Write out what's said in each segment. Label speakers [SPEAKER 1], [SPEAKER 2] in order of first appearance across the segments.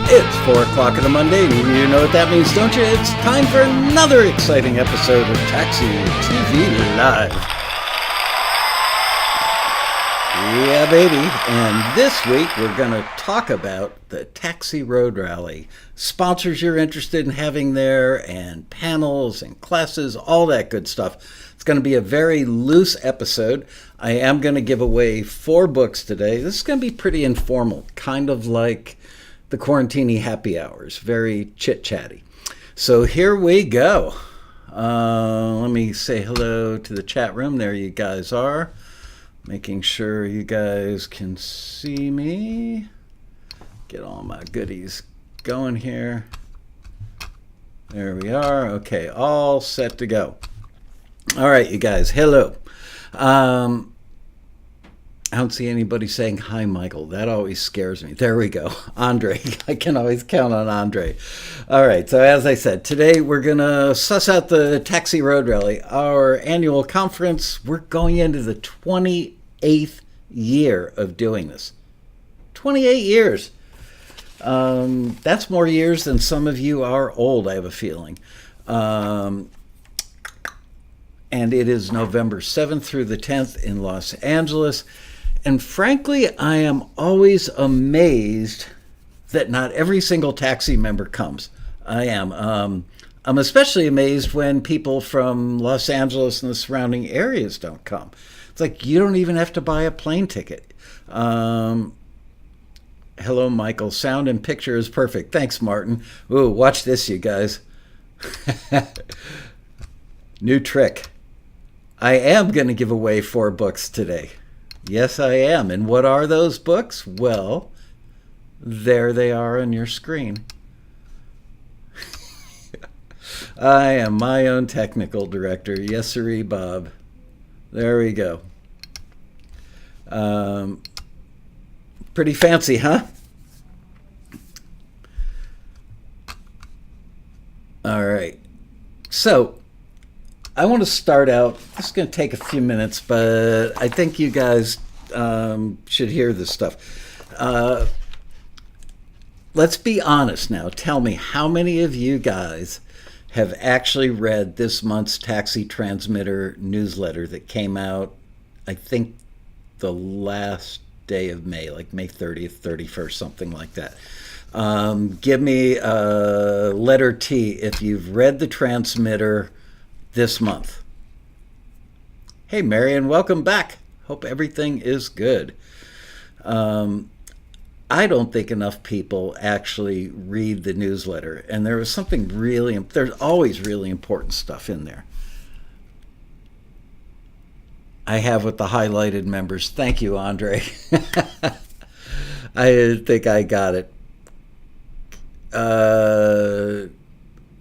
[SPEAKER 1] It's 4 o'clock on a Monday, and you know what that means, don't you? It's time for another exciting episode of TAXITV Live. Yeah, baby. And this week, we're going to talk about the Taxi Road Rally. Sponsors you're interested in having there, and panels and classes, all that good stuff. It's going to be a very loose episode. I am going to give away 4 books today. This is going to be pretty informal, kind of like the Quarantini happy hours, very chit-chatty. So here we go. Let me say hello to the chat room. There you guys are. Making sure you guys can see me. Get all my goodies going here. There we are. Okay, all set to go. All right, you guys, hello. I don't see anybody saying, hi, Michael. That always scares me. There we go. Andre. I can always count on Andre. All right. So as I said, today we're going to suss out the Taxi Road Rally, our annual conference. We're going into the 28th year of doing this. 28 years. That's more years than some of you are old, I have a feeling. And it is November 7th through the 10th in Los Angeles. And frankly, I am always amazed that not every single taxi member comes. I am. I'm especially amazed when people from Los Angeles and the surrounding areas don't come. It's like you don't even have to buy a plane ticket. Hello, Michael. Sound and picture is perfect. Thanks, Martin. Ooh, watch this, you guys. New trick. I am going to give away 4 books today. Yes, I am. And what are those books? Well, there they are on your screen. I am my own technical director. Yes, sirree, Bob. There we go. Pretty fancy, huh? All right. So, I want to start out, this is going to take a few minutes, but I think you guys should hear this stuff. Let's be honest now. Tell me, how many of you guys have actually read this month's Taxi Transmitter newsletter that came out, I think, the last day of May, like May 30th, 31st, something like that. Give me a letter T if you've read the transmitter this month. Hey, Marion, welcome back. Hope everything is good. I don't think enough people actually read the newsletter, and there was something there's always really important stuff in there. I have with the highlighted members. Thank you, Andre. I think I got it.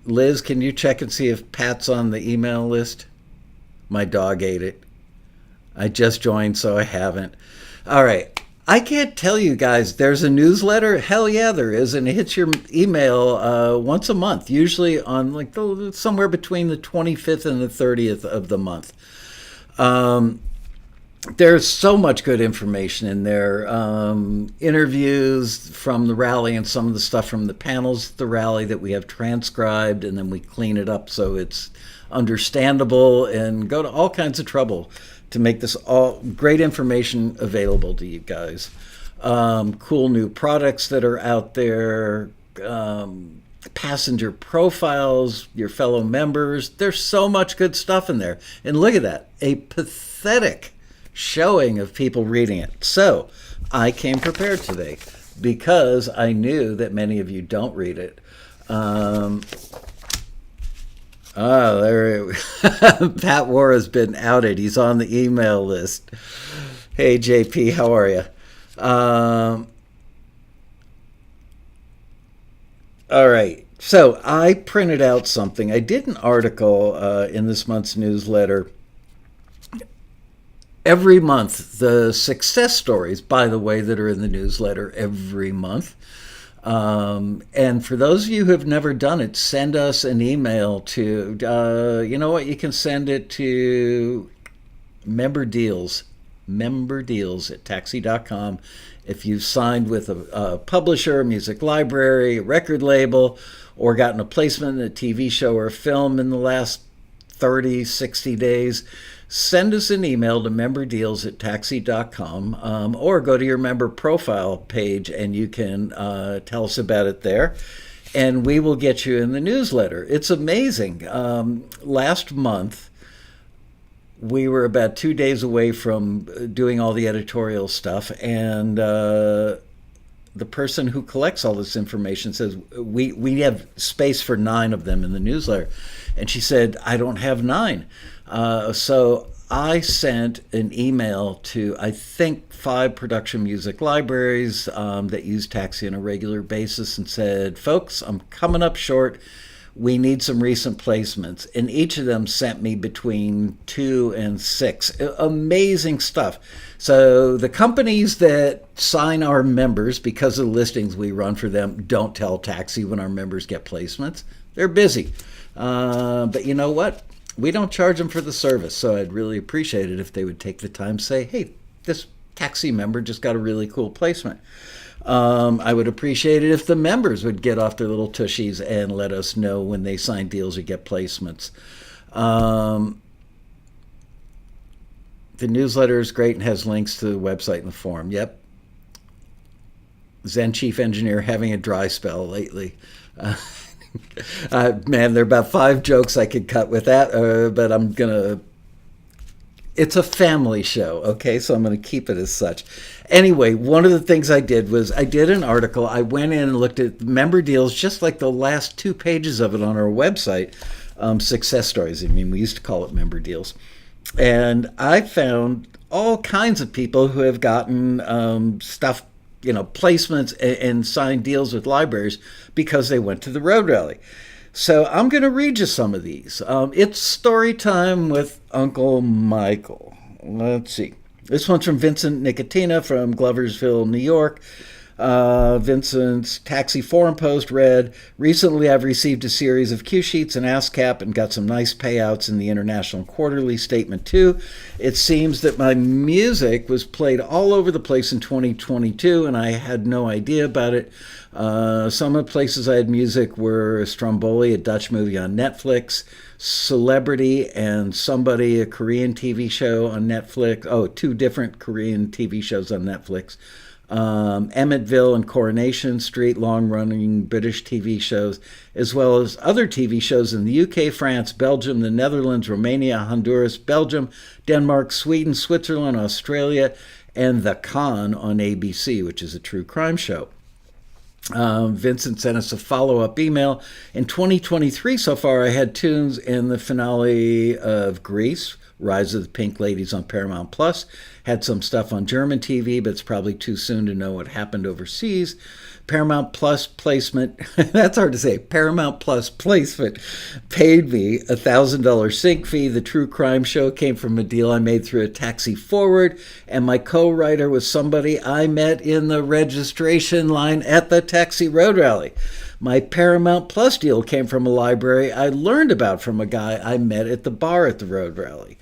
[SPEAKER 1] Liz, can you check and see if Pat's on the email list? My dog ate it. I just joined, so I haven't. All right. I can't tell you guys, there's a newsletter. Hell yeah, there is. And it hits your email once a month, usually on like somewhere between the 25th and the 30th of the month. There's so much good information in there. Interviews from the rally and some of the stuff from the panels at the rally that we have transcribed, and then we clean it up so it's understandable and go to all kinds of trouble to make this all great information available to you guys. Cool new products that are out there, passenger profiles, your fellow members. There's so much good stuff in there. And look at that, a pathetic showing of people reading it. So I came prepared today because I knew that many of you don't read it. There Pat War has been outed. He's on the email list. Hey, JP, how are you? All right. So I printed out something. I did an article in this month's newsletter. Every month, the success stories, by the way, that are in the newsletter every month. And for those of you who have never done it, send us an email to, you know what, you can send it to memberdeals memberdeals@taxi.com. If you've signed with a publisher, a music library, a record label, or gotten a placement in a TV show or a film in the last 30, 60 days, send us an email to memberdeals@taxi.com, or go to your member profile page and you can tell us about it there. And we will get you in the newsletter. It's amazing. Last month, we were about 2 days away from doing all the editorial stuff, and the person who collects all this information says, we have space for 9 of them in the newsletter. And she said, I don't have 9. So I sent an email to, I think, 5 production music libraries that use Taxi on a regular basis and said, folks, I'm coming up short. We need some recent placements. And each of them sent me between 2 and 6. Amazing stuff. So the companies that sign our members, because of the listings we run for them, don't tell Taxi when our members get placements. They're busy. But you know what? We don't charge them for the service. So I'd really appreciate it if they would take the time to say, hey, this Taxi member just got a really cool placement. I would appreciate it if the members would get off their little tushies and let us know when they sign deals or get placements. The newsletter is great and has links to the website and the forum. Yep. Zen Chief Engineer having a dry spell lately. Man, there are about 5 jokes I could cut with that, but I'm going to... It's a family show, okay? So I'm going to keep it as such. Anyway, one of the things I did was I did an article. I went in and looked at member deals, just like the last 2 pages of it on our website, success stories. I mean, we used to call it member deals. And I found all kinds of people who have gotten stuff, placements and signed deals with libraries because they went to the Road Rally. So I'm going to read you some of these. It's story time with Uncle Michael. Let's see. This one's from Vincent Nicotina from Gloversville, New York. Vincent's Taxi Forum post read, recently I've received a series of cue sheets and ASCAP and got some nice payouts in the International Quarterly Statement too. It seems that my music was played all over the place in 2022 and I had no idea about it. Some of the places I had music were Stromboli, a Dutch movie on Netflix, Celebrity and Somebody, a Korean TV show on Netflix. Oh, 2 different Korean TV shows on Netflix. Emmettville and Coronation Street, long-running British TV shows, as well as other TV shows in the UK, France, Belgium, the Netherlands, Romania, Honduras, Belgium, Denmark, Sweden, Switzerland, Australia, and The Con on ABC, which is a true crime show. Vincent sent us a follow-up email. In 2023 so far, I had tunes in the finale of Grease, Rise of the Pink Ladies on Paramount Plus. Had some stuff on German TV, but it's probably too soon to know what happened overseas. Paramount Plus placement, that's hard to say, Paramount Plus placement paid me a $1,000 sync fee. The true crime show came from a deal I made through a Taxi Forward, and my co-writer was somebody I met in the registration line at the Taxi Road Rally. My Paramount Plus deal came from a library I learned about from a guy I met at the bar at the Road Rally.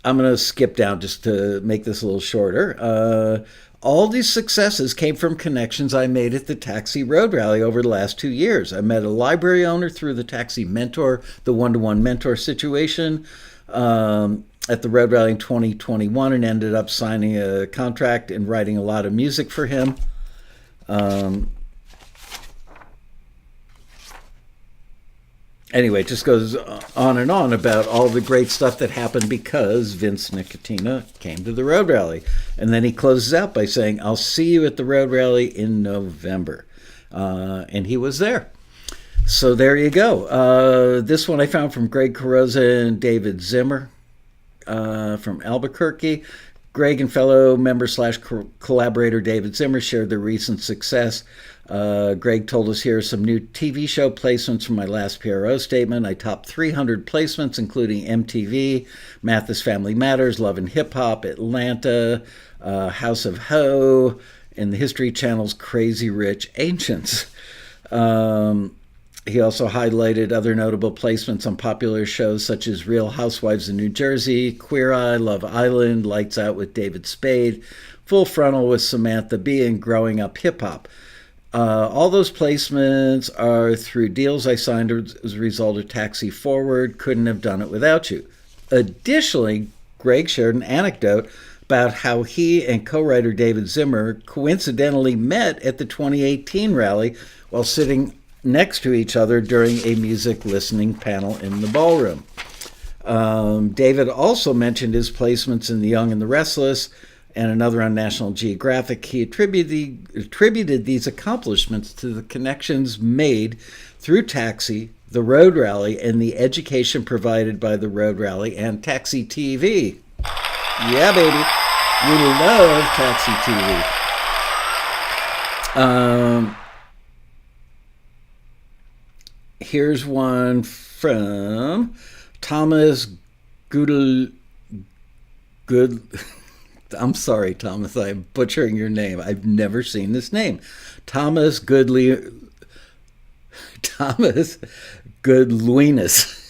[SPEAKER 1] I'm going to skip down just to make this a little shorter. All these successes came from connections I made at the Taxi Road Rally over the last 2 years. I met a library owner through the Taxi Mentor, the one-to-one mentor situation at the Road Rally in 2021 and ended up signing a contract and writing a lot of music for him. Anyway, it just goes on and on about all the great stuff that happened because Vince Nicotina came to the Road Rally. And then he closes out by saying, I'll see you at the Road Rally in November. And he was there. So there you go. This one I found from Greg Carrozza and David Zimmer from Albuquerque. Greg and fellow member / collaborator David Zimmer shared their recent success. Greg told us here are some new TV show placements from my last PRO statement. I topped 300 placements, including MTV, Mathis Family Matters, Love and Hip Hop, Atlanta, House of Ho, and the History Channel's Crazy Rich Ancients. He also highlighted other notable placements on popular shows such as Real Housewives of New Jersey, Queer Eye, Love Island, Lights Out with David Spade, Full Frontal with Samantha Bee, and Growing Up Hip Hop. All those placements are through deals I signed as a result of Taxi Forward. Couldn't have done it without you. Additionally, Greg shared an anecdote about how he and co-writer David Zimmer coincidentally met at the 2018 rally while sitting next to each other during a music listening panel in the ballroom. David also mentioned his placements in The Young and the Restless and another on National Geographic. He attributed these accomplishments to the connections made through Taxi, the Road Rally, and the education provided by the Road Rally and TAXITV. Yeah, baby. We love TAXITV. Here's one from Thomas Good. I'm sorry, Thomas. I'm butchering your name. I've never seen this name. Thomas Goodluinas. Goodeluinas.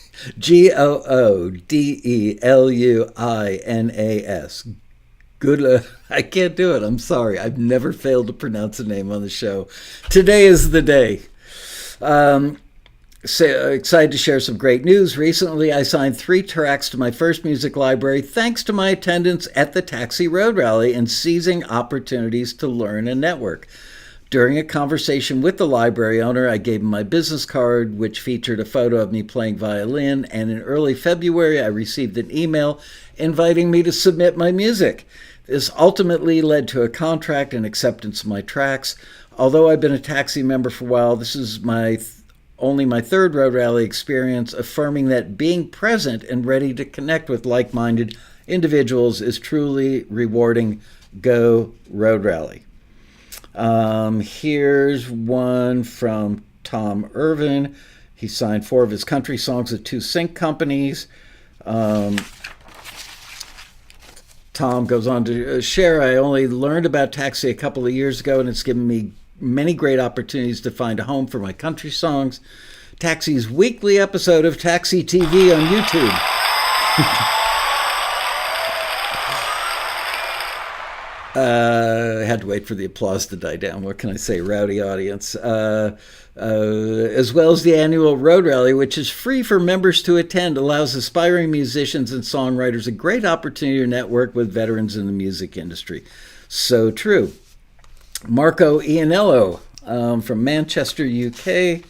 [SPEAKER 1] Good. I can't do it. I'm sorry. I've never failed to pronounce a name on the show. Today is the day. Excited to share some great news. Recently, I signed 3 tracks to my first music library thanks to my attendance at the Taxi Road Rally and seizing opportunities to learn and network. During a conversation with the library owner, I gave him my business card, which featured a photo of me playing violin, and in early February, I received an email inviting me to submit my music. This ultimately led to a contract and acceptance of my tracks. Although I've been a Taxi member for a while, this is only my third Road Rally experience, affirming that being present and ready to connect with like-minded individuals is truly rewarding. Go Road Rally. Here's one from Tom Irvin. He signed 4 of his country songs with 2 sync companies. Tom goes on to share, I only learned about Taxi a couple of years ago, and it's given me many great opportunities to find a home for my country songs. Taxi's weekly episode of TAXITV on YouTube. I had to wait for the applause to die down. What can I say? Rowdy audience. As well as the annual Road Rally, which is free for members to attend, allows aspiring musicians and songwriters a great opportunity to network with veterans in the music industry. So true. Marco Ianello from Manchester, UK.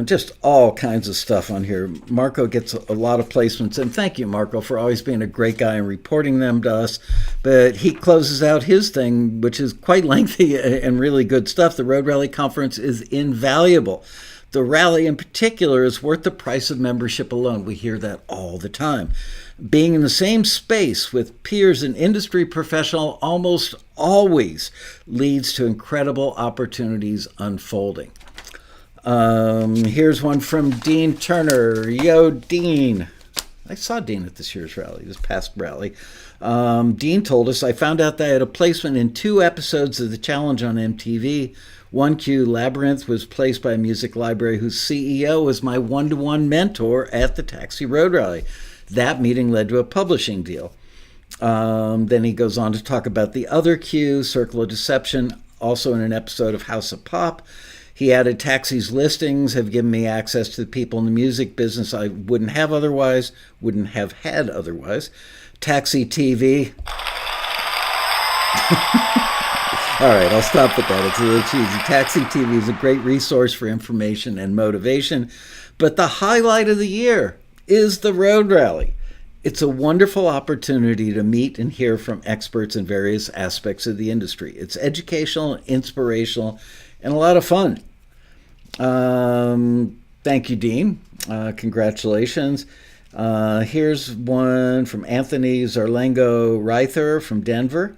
[SPEAKER 1] Just all kinds of stuff on here. Marco gets a lot of placements, and thank you, Marco, for always being a great guy and reporting them to us. But he closes out his thing, which is quite lengthy and really good stuff. The Road Rally Conference is invaluable. The rally in particular is worth the price of membership alone. We hear that all the time. Being in the same space with peers and industry professionals almost always leads to incredible opportunities unfolding. Here's one from Dean Turner. Yo, Dean. I saw Dean at this past rally. Dean told us, I found out that I had a placement in 2 episodes of The Challenge on MTV. 1Q Labyrinth was placed by a music library whose CEO was my one-to-one mentor at the Taxi Road Rally. That meeting led to a publishing deal. Then he goes on to talk about the other Q, Circle of Deception, also in an episode of House of Pop. He added, Taxi's listings have given me access to the people in the music business I wouldn't have had otherwise. TAXITV. All right, I'll stop with that. It's a little cheesy. TAXITV is a great resource for information and motivation, but the highlight of the year is the Road Rally. It's a wonderful opportunity to meet and hear from experts in various aspects of the industry. It's educational, inspirational, and a lot of fun. Thank you, Dean. Congratulations. Here's one from Anthony Zarlengo Reither from Denver.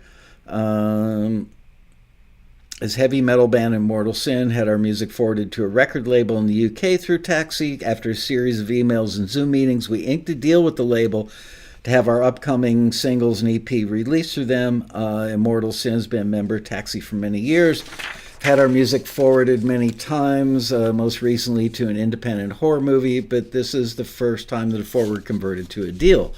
[SPEAKER 1] His heavy metal band Immortal Sin had our music forwarded to a record label in the UK through Taxi. After a series of emails and Zoom meetings, we inked a deal with the label to have our upcoming singles and EP released through them. Immortal Sin has been a member of Taxi for many years. had our music forwarded many times, most recently to an independent horror movie, but this is the first time that a forward converted to a deal.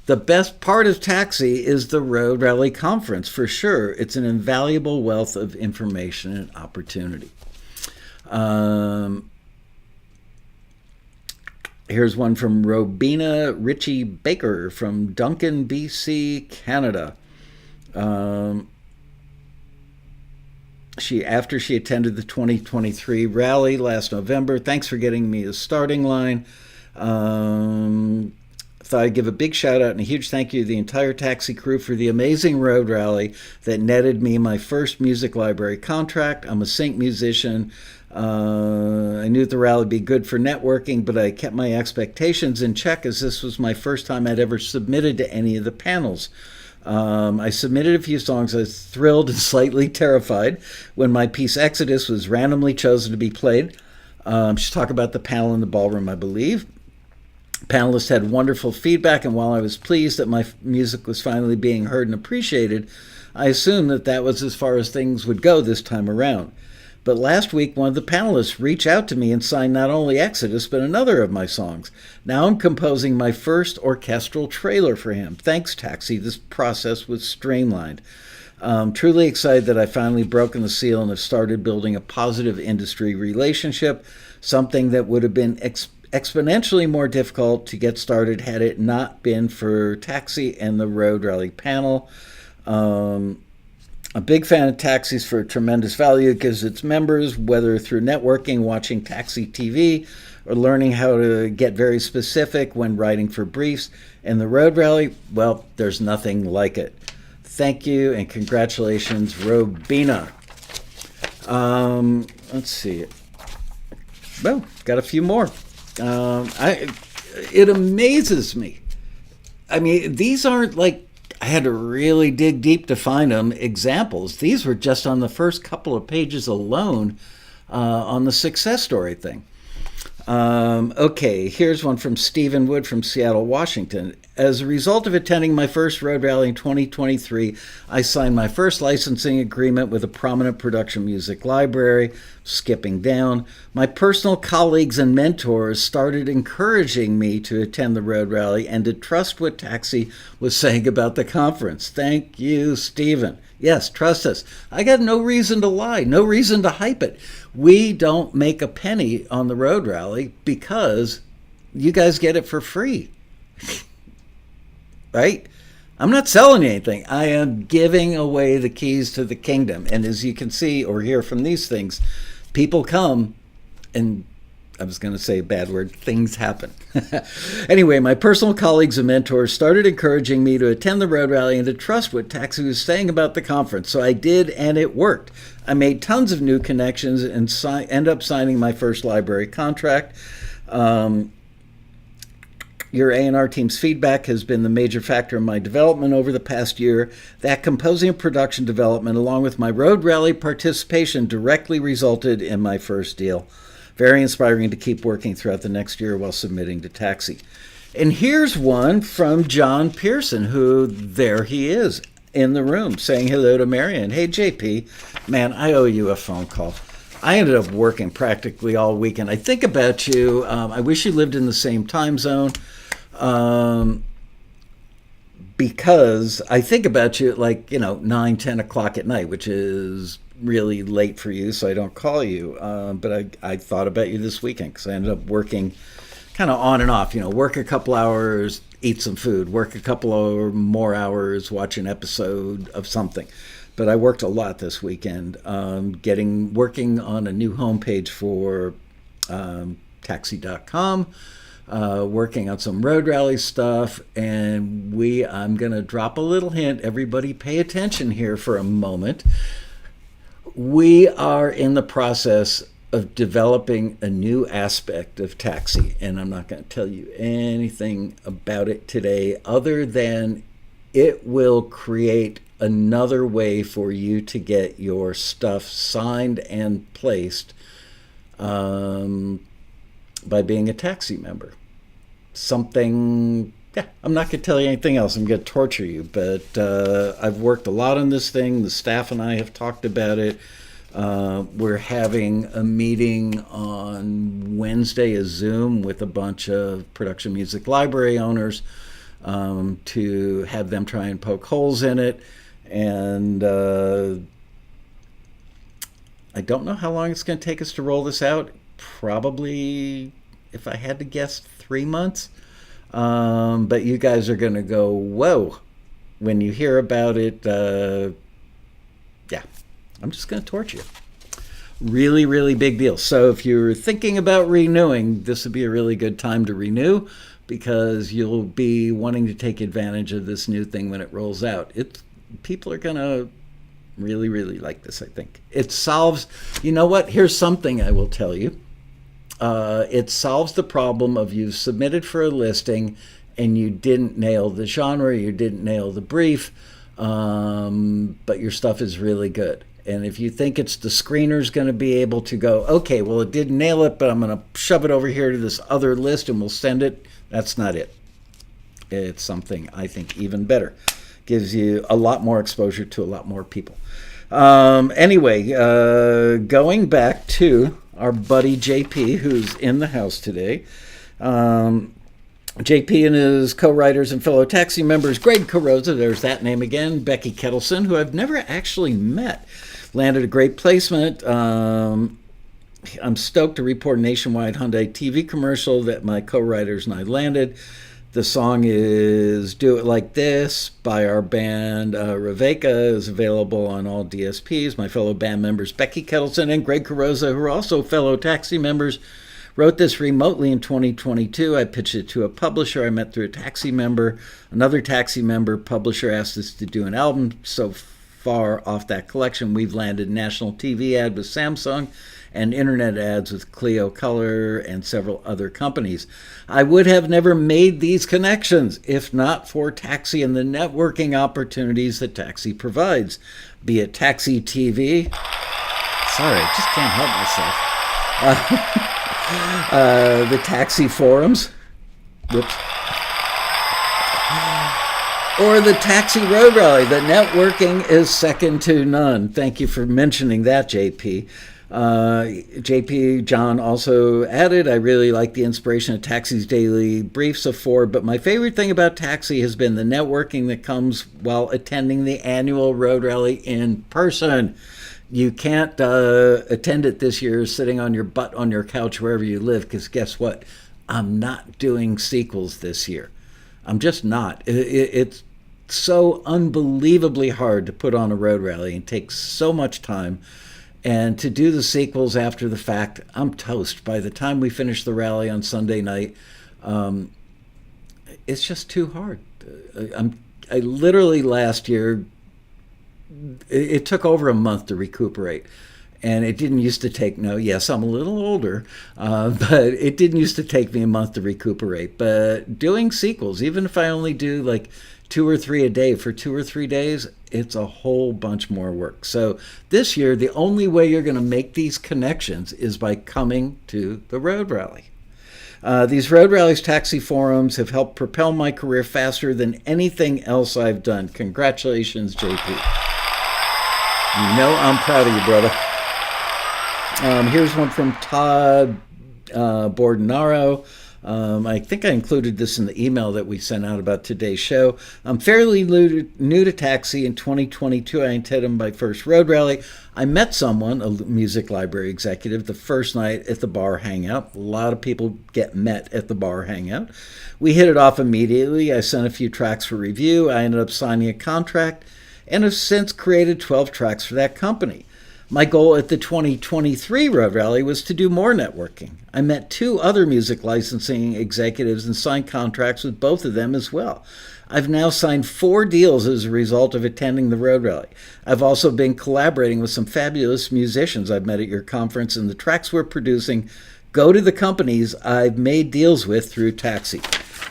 [SPEAKER 1] The best part of Taxi is the Road Rally Conference, for sure. It's an invaluable wealth of information and opportunity. Here's one from Robina Ritchie Baker from Duncan, BC, Canada. After she attended the 2023 rally last November, thanks for getting me a starting line. Thought I'd give a big shout out and a huge thank you to the entire Taxi crew for the amazing road rally that netted me my first music library contract. I'm a sync musician. I knew the rally would be good for networking, but I kept my expectations in check as this was my first time I'd ever submitted to any of the panels. I submitted a few songs. I was thrilled and slightly terrified when my piece Exodus was randomly chosen to be played. She's talking about the panel in the ballroom, I believe. Panelists had wonderful feedback, and while I was pleased that my music was finally being heard and appreciated, I assumed that was as far as things would go this time around. But last week, one of the panelists reached out to me and signed not only Exodus, but another of my songs. Now I'm composing my first orchestral trailer for him. Thanks, Taxi. This process was streamlined. I'm truly excited that I finally broken the seal and have started building a positive industry relationship, something that would have been exponentially more difficult to get started had it not been for Taxi and the Road Rally panel. A big fan of Taxis for tremendous value. It gives its members, whether through networking, watching TAXITV, or learning how to get very specific when writing for briefs. And the Road Rally, well, there's nothing like it. Thank you and congratulations, Robina. Let's see. Well, got a few more. It amazes me. I mean, these aren't like I had to really dig deep to find them examples. These were just on the first couple of pages alone on the success story thing. Okay, here's one from Stephen Wood from Seattle, Washington. As a result of attending my first road rally in 2023, I signed my first licensing agreement with a prominent production music library. Skipping down, my personal colleagues and mentors started encouraging me to attend the road rally and to trust what Taxi was saying about the conference. Thank you, Stephen. Yes, trust us. I got no reason to lie, no reason to hype it. We don't make a penny on the road rally because you guys get it for free. Right? I'm not selling anything. I am giving away the keys to the kingdom. And as you can see or hear from these things, people come and I was going to say a bad word, things happen. Anyway, my personal colleagues and mentors started encouraging me to attend the road rally and to trust what Taxi was saying about the conference. So I did, and it worked. I made tons of new connections and end up signing my first library contract. Your A&R team's feedback has been the major factor in my development over the past year. That composing and production development, along with my road rally participation, directly resulted in my first deal. Very inspiring to keep working throughout the next year while submitting to Taxi. And here's one from John Pearson, who, there he is in the room saying hello to Marion. Hey, JP, man, I owe you a phone call. I ended up working practically all weekend. I think about you. I wish you lived in the same time zone. Because I think about you at like, 9, 10 o'clock at night, which is really late for you, so I don't call you. But I thought about you this weekend because I ended up working kind of on and off, work a couple hours, eat some food, work a couple of more hours, watch an episode of something. But I worked a lot this weekend, working on a new homepage for Taxi.com. Working on some road rally stuff, and I'm going to drop a little hint. Everybody pay attention here for a moment. We are in the process of developing a new aspect of Taxi, and I'm not going to tell you anything about it today other than it will create another way for you to get your stuff signed and placed by being a Taxi member. I'm not going to tell you anything else. I'm going to torture you, but I've worked a lot on this thing. The staff and I have talked about it. We're having a meeting on Wednesday, a Zoom with a bunch of production music library owners to have them try and poke holes in it. And I don't know how long it's going to take us to roll this out. Probably, if I had to guess, 3 months. But you guys are going to go, whoa, when you hear about it. Yeah, I'm just going to torch you. Really, really big deal. So if you're thinking about renewing, this would be a really good time to renew, because you'll be wanting to take advantage of this new thing when it rolls out. People are going to really, really like this, I think. It solves, you know what? Here's something I will tell you. It solves the problem of you submitted for a listing and you didn't nail the genre, you didn't nail the brief, but your stuff is really good. And if you think it's the screener's going to be able to go, okay, well, it didn't nail it, but I'm going to shove it over here to this other list and we'll send it, that's not it. It's something I think even better. Gives you a lot more exposure to a lot more people. Anyway, going back to our buddy JP, who's in the house today. JP and his co-writers and fellow taxi members, Greg Carrozza, there's that name again, Becky Kettleson, who I've never actually met, landed a great placement. I'm stoked to report a nationwide Hyundai TV commercial that my co-writers and I landed. The song is Do It Like This by our band Raveka, is available on all DSPs. My fellow band members Becky Kettleson and Greg Carrozza, who are also fellow taxi members, wrote this remotely in 2022. I pitched it to a publisher I met through a taxi member. Another taxi member publisher asked us to do an album. So far off that collection, we've landed a national TV ad with Samsung and internet ads with Clio Color and several other companies. I would have never made these connections if not for Taxi and the networking opportunities that Taxi provides, be it TAXITV. Sorry, I just can't help myself. The Taxi forums. Whoops. Or the Taxi Road Rally. The networking is second to none. Thank you for mentioning that, JP. JP John also added, I really like the inspiration of Taxi's daily briefs of Ford, but my favorite thing about Taxi has been the networking that comes while attending the annual road rally in person. You can't attend it this year sitting on your butt on your couch wherever you live, because guess what? I'm not doing sequels this year. I'm just not. It's so unbelievably hard to put on a road rally and takes so much time. And to do the sequels after the fact, I'm toast. By the time we finish the rally on Sunday night, it's just too hard. I literally last year, it took over a month to recuperate. And it didn't used to take, yes, I'm a little older, but it didn't used to take me a month to recuperate. But doing sequels, even if I only do like 2 or 3 a day for 2 or 3 days, it's a whole bunch more work. So this year, the only way you're going to make these connections is by coming to the road rally. These road rallies, taxi forums have helped propel my career faster than anything else I've done. Congratulations, JP. You know I'm proud of you, brother. Here's one from Todd Bordenaro. I think I included this in the email that we sent out about today's show. I'm fairly new to Taxi. In 2022, I attended my first road rally. I met someone, a music library executive, the first night at the bar hangout. A lot of people get met at the bar hangout. We hit it off immediately. I sent a few tracks for review. I ended up signing a contract and have since created 12 tracks for that company. My goal at the 2023 Road Rally was to do more networking. I met 2 other music licensing executives and signed contracts with both of them as well. I've now signed 4 deals as a result of attending the Road Rally. I've also been collaborating with some fabulous musicians I've met at your conference, and the tracks we're producing go to the companies I've made deals with through Taxi.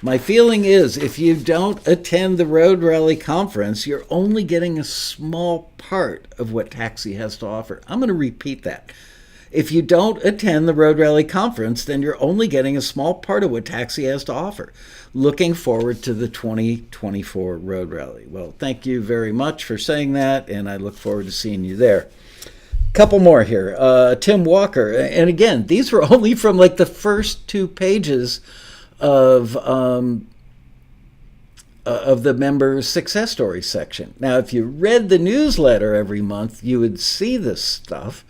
[SPEAKER 1] My feeling is if you don't attend the Road Rally conference, you're only getting a small part of what Taxi has to offer. I'm going to repeat that. If you don't attend the Road Rally conference, then you're only getting a small part of what Taxi has to offer. Looking forward to the 2024 Road Rally. Well, thank you very much for saying that, and I look forward to seeing you there. Couple more here. Tim Walker, and again, these were only from like the first 2 pages of the members' success stories section. Now, if you read the newsletter every month, you would see this stuff,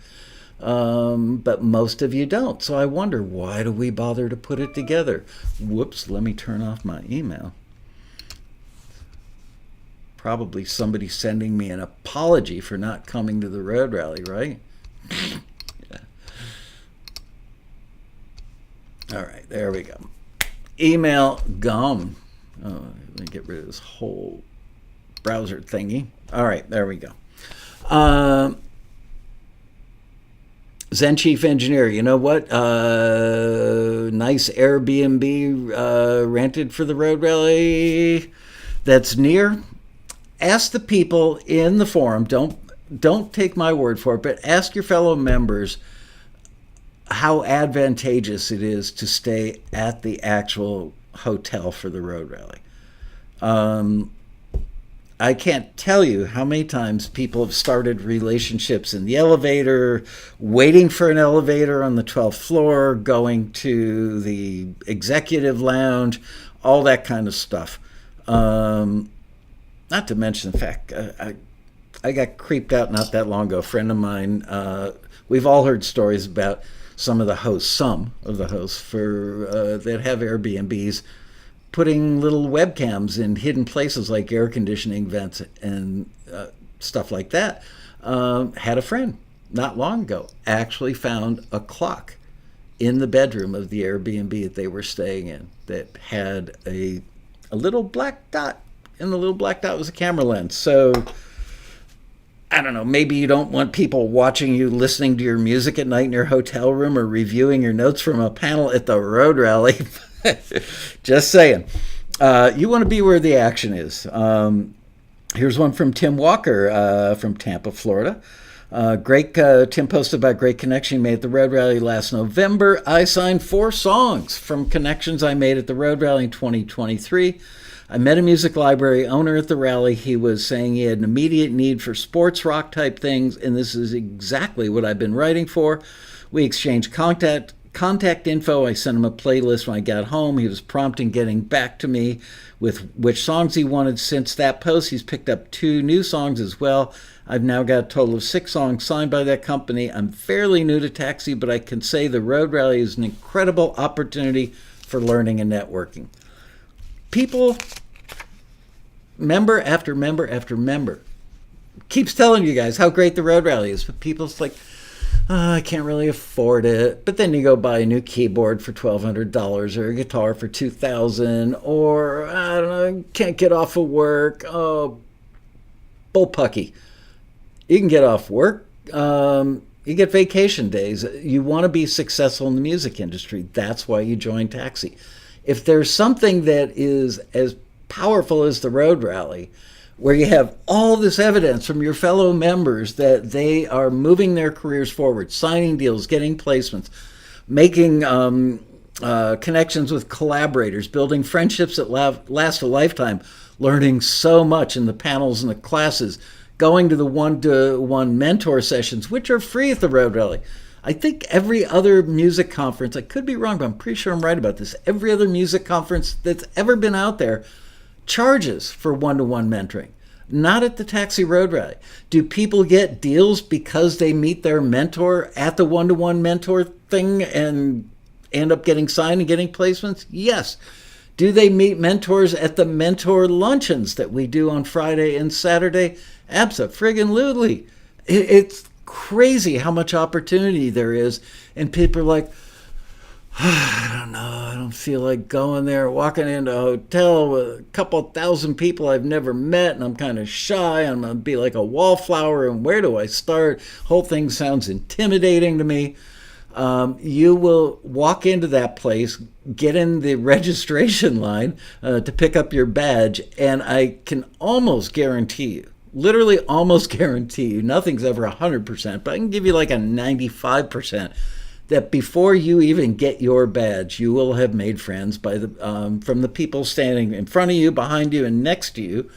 [SPEAKER 1] but most of you don't. So I wonder, why do we bother to put it together? Whoops, let me turn off my email. Probably somebody sending me an apology for not coming to the road rally, right? Yeah. All right, there we go. Email gum. Oh, let me get rid of this whole browser thingy. All right, there we go. Zen Chief Engineer, you know what? Nice Airbnb rented for the road rally that's near. Ask the people in the forum. Don't take my word for it, but ask your fellow members how advantageous it is to stay at the actual hotel for the road rally. I can't tell you how many times people have started relationships in the elevator, waiting for an elevator on the 12th floor, going to the executive lounge, all that kind of stuff. Not to mention the fact, I got creeped out not that long ago. A friend of mine, we've all heard stories about some of the hosts that have Airbnbs, putting little webcams in hidden places like air conditioning vents and stuff like that. Had a friend not long ago actually found a clock in the bedroom of the Airbnb that they were staying in that had a little black dot, and the little black dot was a camera lens. So I don't know, maybe you don't want people watching you listening to your music at night in your hotel room or reviewing your notes from a panel at the road rally. Just saying. You want to be where the action is. Here's one from Tim Walker from Tampa, Florida. Tim posted about great connection he made at the road rally last November. I signed 4 songs from connections I made at the road rally in 2023. I met a music library owner at the rally. He was saying he had an immediate need for sports rock type things, and this is exactly what I've been writing for. We exchanged contact info. I sent him a playlist when I got home. He was prompt in getting back to me with which songs he wanted. Since that post, he's picked up 2 new songs as well. I've now got a total of 6 songs signed by that company. I'm fairly new to Taxi, but I can say the road rally is an incredible opportunity for learning and networking. People, member after member after member, keeps telling you guys how great the road rally is, but people's like, I can't really afford it. But then you go buy a new keyboard for $1,200 or a guitar for $2,000, or I don't know, can't get off of work. Oh, bullpucky. You can get off work. You get vacation days. You want to be successful in the music industry. That's why you join Taxi. If there's something that is as powerful as the road rally, where you have all this evidence from your fellow members that they are moving their careers forward, signing deals, getting placements, making connections with collaborators, building friendships that last a lifetime, learning so much in the panels and the classes, going to the one-to-one mentor sessions, which are free at the road rally. I think every other music conference, I could be wrong, but I'm pretty sure I'm right about this, every other music conference that's ever been out there charges for one-to-one mentoring. Not at the Taxi Road Rally. Do people get deals because they meet their mentor at the one-to-one mentor thing and end up getting signed and getting placements? Yes. Do they meet mentors at the mentor luncheons that we do on Friday and Saturday? Abso-friggin-lutely. It's crazy how much opportunity there is, and people are like, I don't know, I don't feel like going there, walking into a hotel with a couple thousand people I've never met, and I'm kind of shy, I'm going to be like a wallflower, and where do I start? Whole thing sounds intimidating to me. You will walk into that place, get in the registration line to pick up your badge, and I can almost guarantee you, literally almost guarantee you, nothing's ever 100%, but I can give you like a 95%, that before you even get your badge, you will have made friends from the people standing in front of you, behind you, and next to you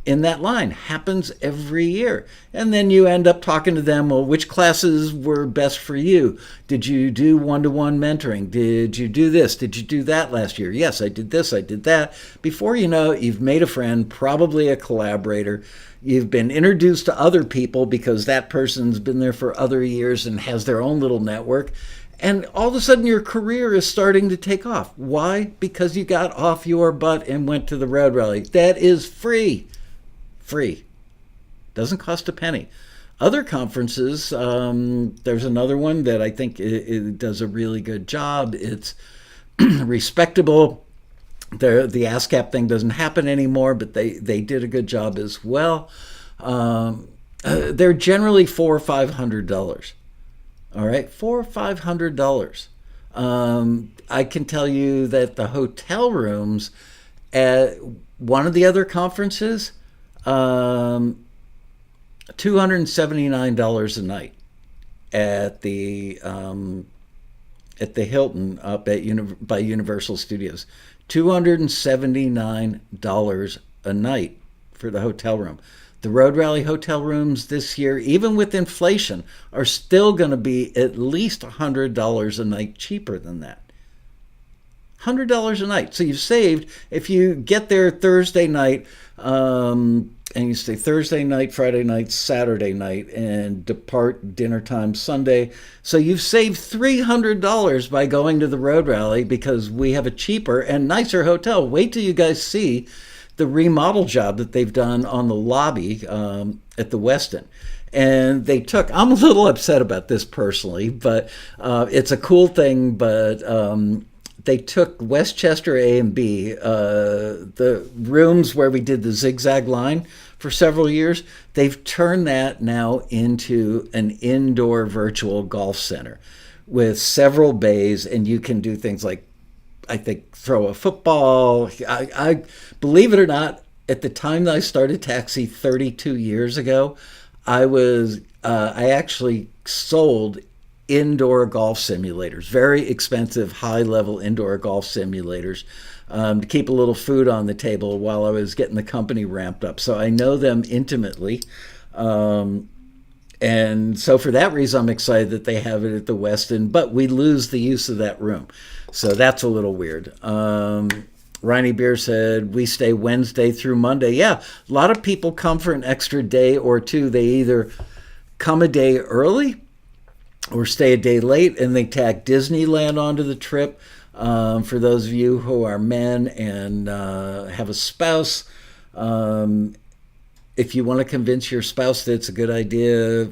[SPEAKER 1] in that line. Happens every year. And then you end up talking to them, well, which classes were best for you? Did you do one-to-one mentoring? Did you do this? Did you do that last year? Yes, I did this, I did that. Before you know it, you've made a friend, probably a collaborator. You've been introduced to other people because that person's been there for other years and has their own little network. And all of a sudden your career is starting to take off. Why? Because you got off your butt and went to the road rally. That is free. Free. Doesn't cost a penny. Other conferences, there's another one that I think it does a really good job. It's respectable. The ASCAP thing doesn't happen anymore, but they did a good job as well. They're generally $400 or $500. All right, $400 or $500. I can tell you that the hotel rooms at one of the other conferences, $279 a night at the Hilton up at by Universal Studios. $279 a night for the hotel room. The Road Rally hotel rooms this year, even with inflation, are still going to be at least $100 a night cheaper than that. $100 a night. So you've saved, if you get there Thursday night, and you stay Thursday night, Friday night, Saturday night, and depart dinner time Sunday. So you've saved $300 by going to the Road Rally because we have a cheaper and nicer hotel. Wait till you guys see the remodel job that they've done on the lobby at the Westin. And they took, I'm a little upset about this personally, but it's a cool thing, but they took Westchester A and B, the rooms where we did the zigzag line for several years. They've turned that now into an indoor virtual golf center with several bays, and you can do things like, I think, throw a football. I believe it or not, at the time that I started Taxi 32 years ago, I actually sold indoor golf simulators, very expensive, high-level indoor golf simulators, to keep a little food on the table while I was getting the company ramped up. So I know them intimately. And so for that reason, I'm excited that they have it at the Westin, but we lose the use of that room. So that's a little weird. Riney Beer said, we stay Wednesday through Monday. Yeah, a lot of people come for an extra day or two. They either come a day early or stay a day late, and they tack Disneyland onto the trip. For those of you who are men and have a spouse, if you want to convince your spouse that it's a good idea,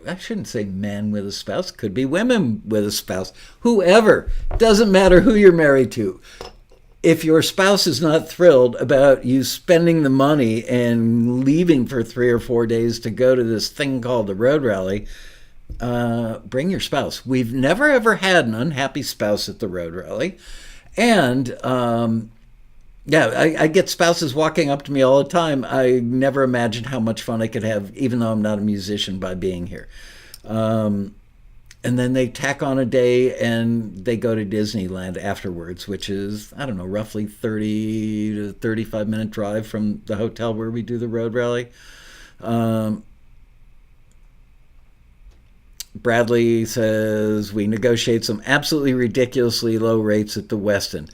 [SPEAKER 1] I shouldn't say men with a spouse, could be women with a spouse, whoever, doesn't matter who you're married to. If your spouse is not thrilled about you spending the money and leaving for 3 or 4 days to go to this thing called the Road Rally, bring your spouse. We've never ever had an unhappy spouse at the Road Rally. And I get spouses walking up to me all the time. I never imagined how much fun I could have, even though I'm not a musician, by being here. And then they tack on a day and they go to Disneyland afterwards, which is, I don't know, roughly 30 to 35-minute drive from the hotel where we do the Road Rally. Bradley says, we negotiate some absolutely ridiculously low rates at the Westin.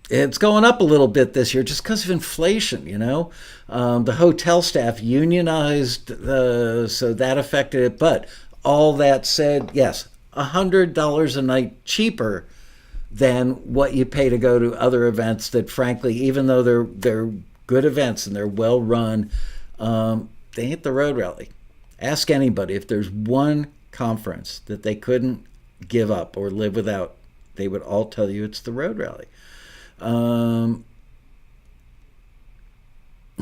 [SPEAKER 1] It's going up a little bit this year just because of inflation, you know. The hotel staff unionized, so that affected it. But all that said, yes, $100 a night cheaper than what you pay to go to other events that, frankly, even though they're good events and they're well run, they ain't the Road Rally. Ask anybody if there's one conference that they couldn't give up or live without. They would all tell you it's the Road Rally.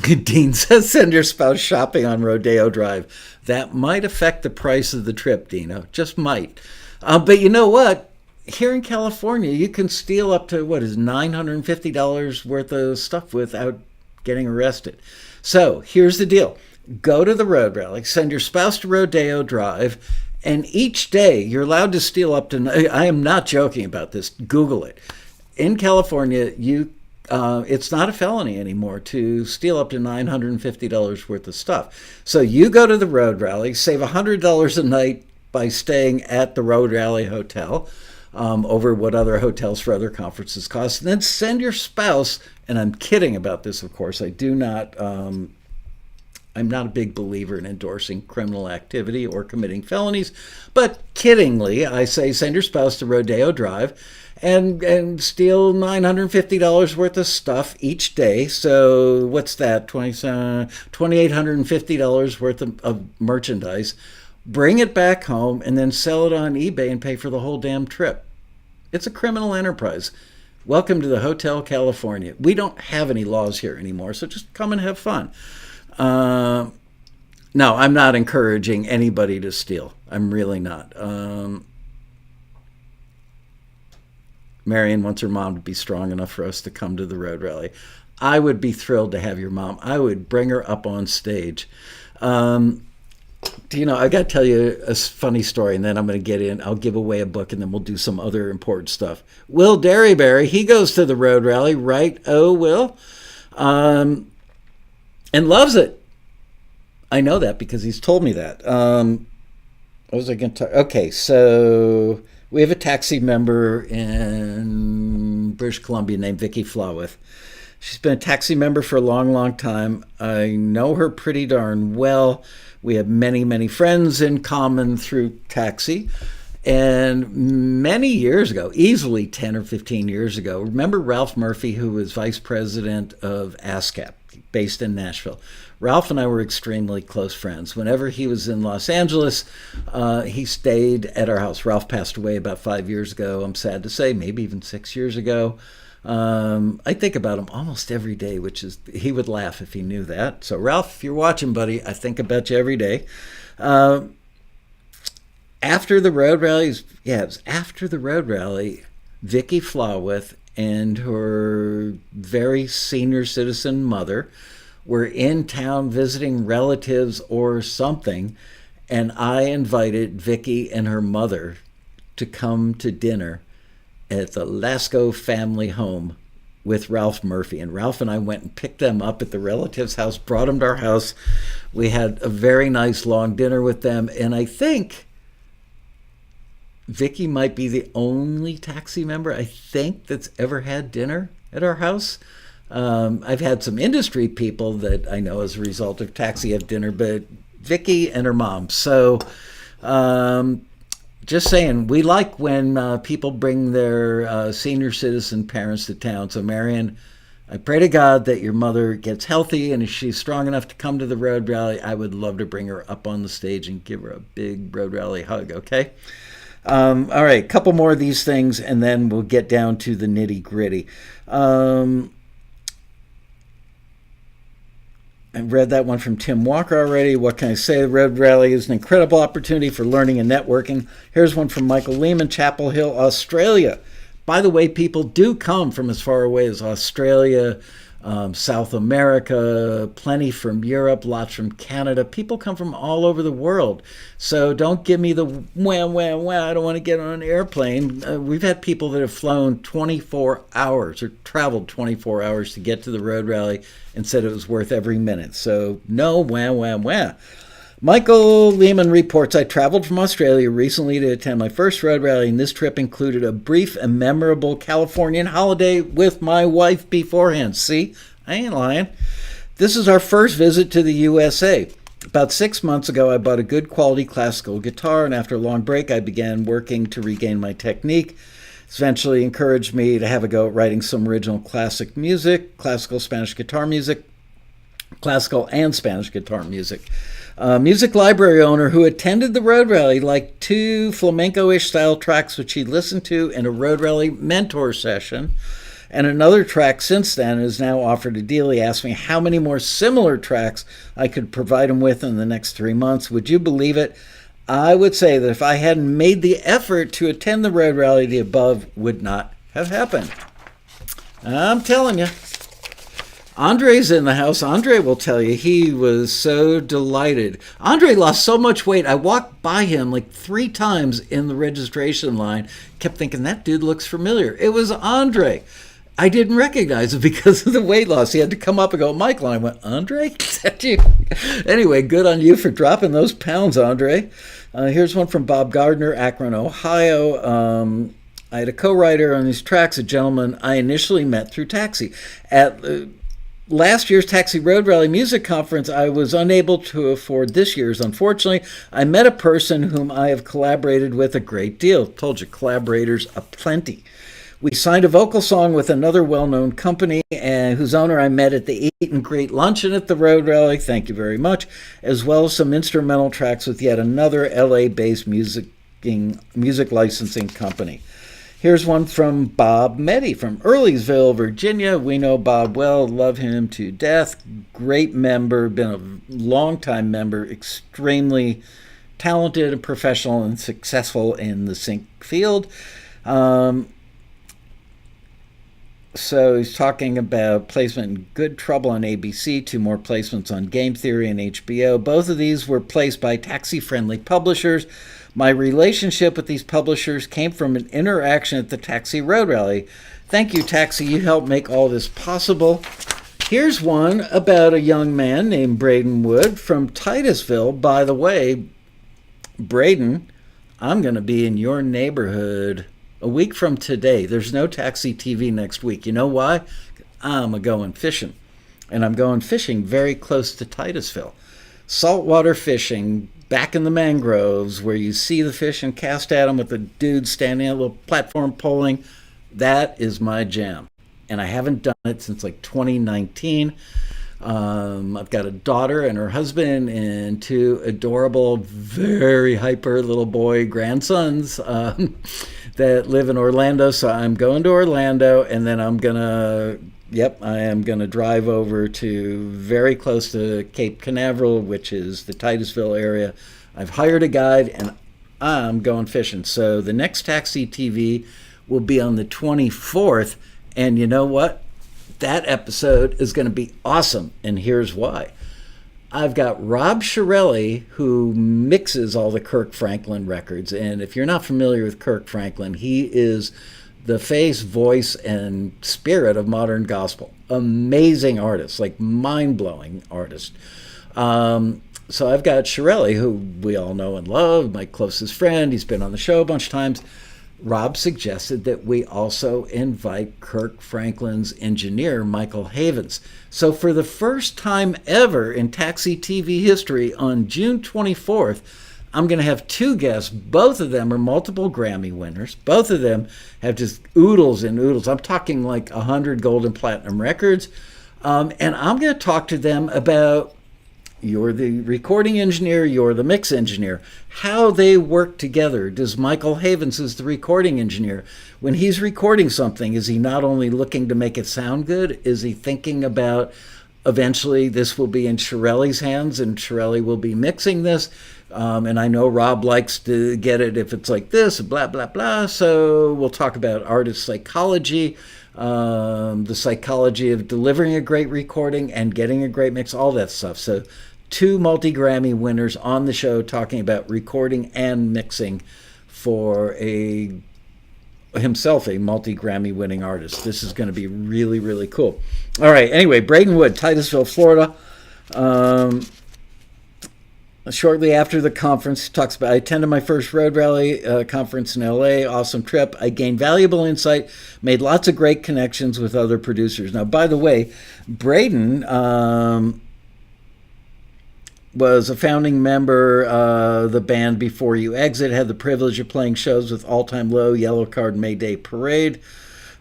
[SPEAKER 1] Dean says, send your spouse shopping on Rodeo Drive. That might affect the price of the trip, Dino. Just might. But you know what? Here in California, you can steal up to, $950 worth of stuff without getting arrested. So here's the deal. Go to the Road Rally, send your spouse to Rodeo Drive, and each day you're allowed to steal up to, I am not joking about this, Google it. In California, it's not a felony anymore to steal up to $950 worth of stuff. So you go to the road rally, save $100 a night by staying at the Road Rally Hotel, over what other hotels for other conferences cost, and then send your spouse, and I'm kidding about this, of course, I'm not a big believer in endorsing criminal activity or committing felonies, but kiddingly, I say send your spouse to Rodeo Drive and steal $950 worth of stuff each day. So what's that? $2,850 worth of merchandise. Bring it back home and then sell it on eBay and pay for the whole damn trip. It's a criminal enterprise. Welcome to the Hotel California. We don't have any laws here anymore, so just come and have fun. No, I'm not encouraging anybody to steal. I'm really not. Marion wants her mom to be strong enough for us to come to the road rally. I would be thrilled to have your mom. I would bring her up on stage. I got to tell you a funny story, and then I'm going to get in. I'll give away a book, and then we'll do some other important stuff. Will Derryberry, he goes to the road rally, right? Oh, Will? And loves it. I know that because he's told me that. What was I going to talk? Okay, so we have a taxi member in British Columbia named Vicki Flawith. She's been a taxi member for a long, long time. I know her pretty darn well. We have many, many friends in common through taxi. And many years ago, easily 10 or 15 years ago, remember Ralph Murphy, who was vice president of ASCAP, based in Nashville? Ralph and I were extremely close friends. Whenever he was in Los Angeles, he stayed at our house. Ralph passed away about 5 years ago, I'm sad to say, maybe even 6 years ago. I think about him almost every day, he would laugh if he knew that. So Ralph, if you're watching, buddy, I think about you every day. After the road rallies, it was after the road rally, Vicki Flawith and her very senior citizen mother were in town visiting relatives or something, and I invited Vicki and her mother to come to dinner at the Laskow family home with Ralph Murphy. And Ralph and I went and picked them up at the relative's house, brought them to our house. We had a very nice long dinner with them, and I think Vicki might be the only taxi member I think that's ever had dinner at our house. I've had some industry people that I know as a result of taxi have dinner, but Vicki and her mom. So just saying, we like when people bring their senior citizen parents to town. So Marion, I pray to God that your mother gets healthy, and if she's strong enough to come to the road rally, I would love to bring her up on the stage and give her a big road rally hug, okay? All right, a couple more of these things, and then we'll get down to the nitty-gritty. I read that one from Tim Walker already. What can I say? The Road Rally is an incredible opportunity for learning and networking. Here's one from Michael Lehman, Chapel Hill, Australia. By the way, people do come from as far away as Australia, South America, plenty from Europe, lots from Canada. People come from all over the world. So don't give me the wah, I don't want to get on an airplane. We've had people that have flown 24 hours or traveled 24 hours to get to the road rally and said it was worth every minute. So no wah. Michael Lehman reports, I traveled from Australia recently to attend my first road rally, and this trip included a brief and memorable Californian holiday with my wife beforehand. See, I ain't lying. This is our first visit to the USA. About 6 months ago, I bought a good quality classical guitar, and after a long break, I began working to regain my technique. This eventually encouraged me to have a go at writing some original classic music, classical Spanish guitar music, classical and Spanish guitar music. A music library owner who attended the road rally liked 2 flamenco-ish style tracks which he listened to in a road rally mentor session, and another track since then is now offered a deal. He asked me how many more similar tracks I could provide him with in the next 3 months. Would you believe it? I would say that if I hadn't made the effort to attend the road rally, the above would not have happened. I'm telling you. Andre's in the house. Andre will tell you he was so delighted. Andre lost so much weight. I walked by him like 3 times in the registration line. Kept thinking, that dude looks familiar. It was Andre. I didn't recognize it because of the weight loss. He had to come up and go, Michael. And I went, Andre? Is that you? Anyway, good on you for dropping those pounds, Andre. Here's one from Bob Gardner, Akron, Ohio. I had a co-writer on these tracks, a gentleman I initially met through Taxi. At last year's Taxi Road Rally Music Conference, I was unable to afford this year's. Unfortunately, I met a person whom I have collaborated with a great deal. Told you, collaborators aplenty. We signed a vocal song with another well-known company whose owner I met at the Eat and Greet Luncheon at the Road Rally. Thank you very much. As well as some instrumental tracks with yet another LA-based music licensing company. Here's one from Bob Meddy from Earlysville, Virginia. We know Bob well, love him to death. Great member, been a long-time member, extremely talented and professional and successful in the sync field. So he's talking about placement in Good Trouble on ABC, 2 more placements on Game Theory and HBO. Both of these were placed by taxi-friendly publishers. My relationship with these publishers came from an interaction at the Taxi Road Rally. Thank you, Taxi. You helped make all this possible. Here's one about a young man named Braden Wood from Titusville. By the way, Braden, I'm going to be in your neighborhood a week from today. There's no TAXITV next week. You know why? I'm going fishing. And I'm going fishing very close to Titusville. Saltwater fishing, back in the mangroves, where you see the fish and cast at them with the dude standing at a little platform poling. That is my jam. And I haven't done it since like 2019. I've got a daughter and her husband and 2 adorable, very hyper little boy grandsons that live in Orlando. So I'm going to Orlando, and then I am going to drive over to very close to Cape Canaveral, which is the Titusville area. I've hired a guide, and I'm going fishing. So the next TAXITV will be on the 24th, and you know what? That episode is going to be awesome, and here's why. I've got Rob Shirelli, who mixes all the Kirk Franklin records, and if you're not familiar with Kirk Franklin, he is the face, voice, and spirit of modern gospel. Amazing artist, like mind-blowing artist. So I've got Shirelli, who we all know and love, my closest friend. He's been on the show a bunch of times. Rob suggested that we also invite Kirk Franklin's engineer, Michael Havens. So for the first time ever in TAXITV history, on June 24th, I'm going to have 2 guests. Both of them are multiple Grammy winners. Both of them have just oodles and oodles. I'm talking like 100 gold and platinum records. And I'm going to talk to them about, you're the recording engineer, you're the mix engineer, how they work together. Does Michael Havens, is the recording engineer, when he's recording something, is he not only looking to make it sound good, is he thinking about eventually this will be in Shirelli's hands and Shirelli will be mixing this? And I know Rob likes to get it if it's like this, blah, blah, blah. So we'll talk about artist psychology, the psychology of delivering a great recording and getting a great mix, all that stuff. So 2 multi-Grammy winners on the show talking about recording and mixing for himself a multi-Grammy winning artist. This is going to be really, really cool. All right, anyway, Braden Wood, Titusville, Florida. Shortly after the conference, talks about, I attended my first road rally conference in LA. Awesome trip. I gained valuable insight, made lots of great connections with other producers. Now, by the way, Braden was a founding member of the band Before You Exit, had the privilege of playing shows with All Time Low, Yellow Card, Mayday Parade.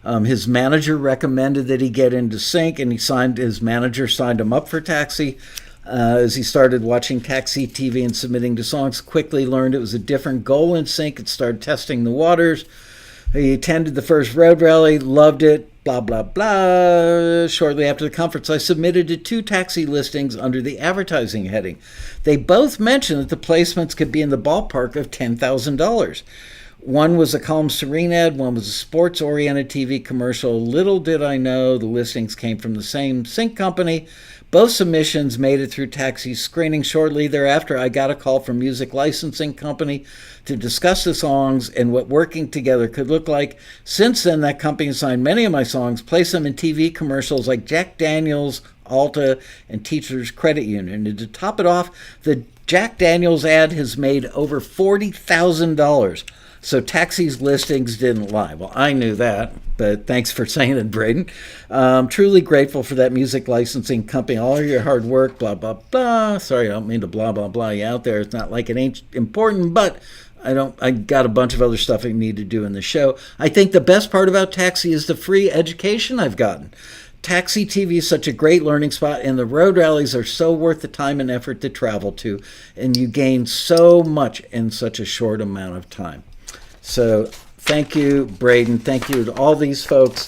[SPEAKER 1] His manager recommended that he get into sync, and his manager signed him up for Taxi. As he started watching TAXITV and submitting to songs, quickly learned it was a different goal in sync and started testing the waters. He attended the first road rally, loved it, blah, blah, blah. Shortly after the conference, I submitted to 2 Taxi listings under the advertising heading. They both mentioned that the placements could be in the ballpark of $10,000. One was a Calm Serene ad, one was a sports-oriented TV commercial. Little did I know the listings came from the same sync company. Both submissions made it through Taxi's screening. Shortly thereafter, I got a call from music licensing company to discuss the songs and what working together could look like. Since then, that company signed many of my songs, placed them in TV commercials like Jack Daniels, Alta, and Teachers Credit Union. And to top it off, the Jack Daniels ad has made over $40,000. So Taxi's listings didn't lie. Well, I knew that, but thanks for saying it, Braden. Truly grateful for that music licensing company. All your hard work, blah, blah, blah. Sorry, I don't mean to blah, blah, blah you out there. It's not like it ain't important, but I got a bunch of other stuff I need to do in the show. I think the best part about Taxi is the free education I've gotten. TAXITV is such a great learning spot, and the road rallies are so worth the time and effort to travel to, and you gain so much in such a short amount of time. So thank you, Braden. Thank you to all these folks.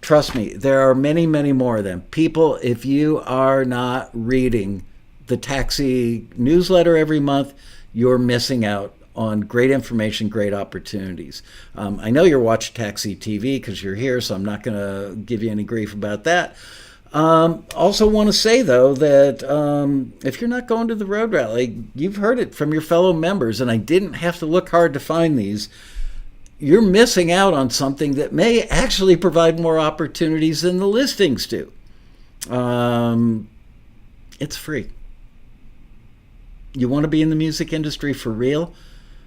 [SPEAKER 1] Trust me, there are many, many more of them. People, if you are not reading the Taxi newsletter every month, you're missing out on great information, great opportunities. I know you're watching TAXITV because you're here, so I'm not going to give you any grief about that. Also want to say, though, that if you're not going to the road rally, you've heard it from your fellow members, and I didn't have to look hard to find these. You're missing out on something that may actually provide more opportunities than the listings do. It's free. You want to be in the music industry for real?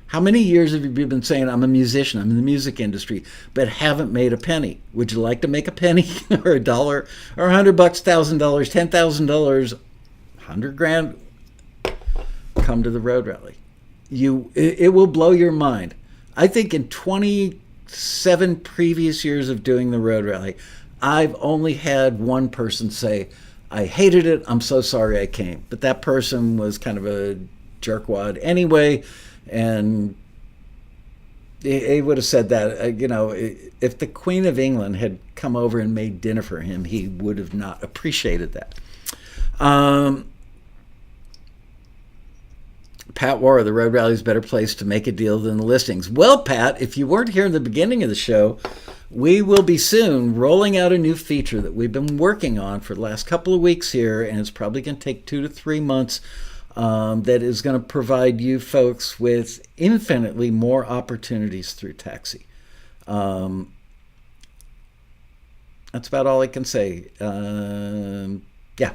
[SPEAKER 1] How many years have you been saying, I'm a musician, I'm in the music industry, but haven't made a penny? Would you like to make a penny or a dollar or $100, $1,000, $10,000, $100,000? Come to the road rally. It will blow your mind. I think in 27 previous years of doing the road rally, I've only had one person say, I hated it, I'm so sorry I came. But that person was kind of a jerkwad anyway, and he would have said that, if the Queen of England had come over and made dinner for him, he would have not appreciated that. Pat Warrer, the road rally is a better place to make a deal than the listings. Well, Pat, if you weren't here in the beginning of the show, we will be soon rolling out a new feature that we've been working on for the last couple of weeks here, and it's probably going to take 2 to 3 months, that is going to provide you folks with infinitely more opportunities through Taxi. That's about all I can say. Yeah.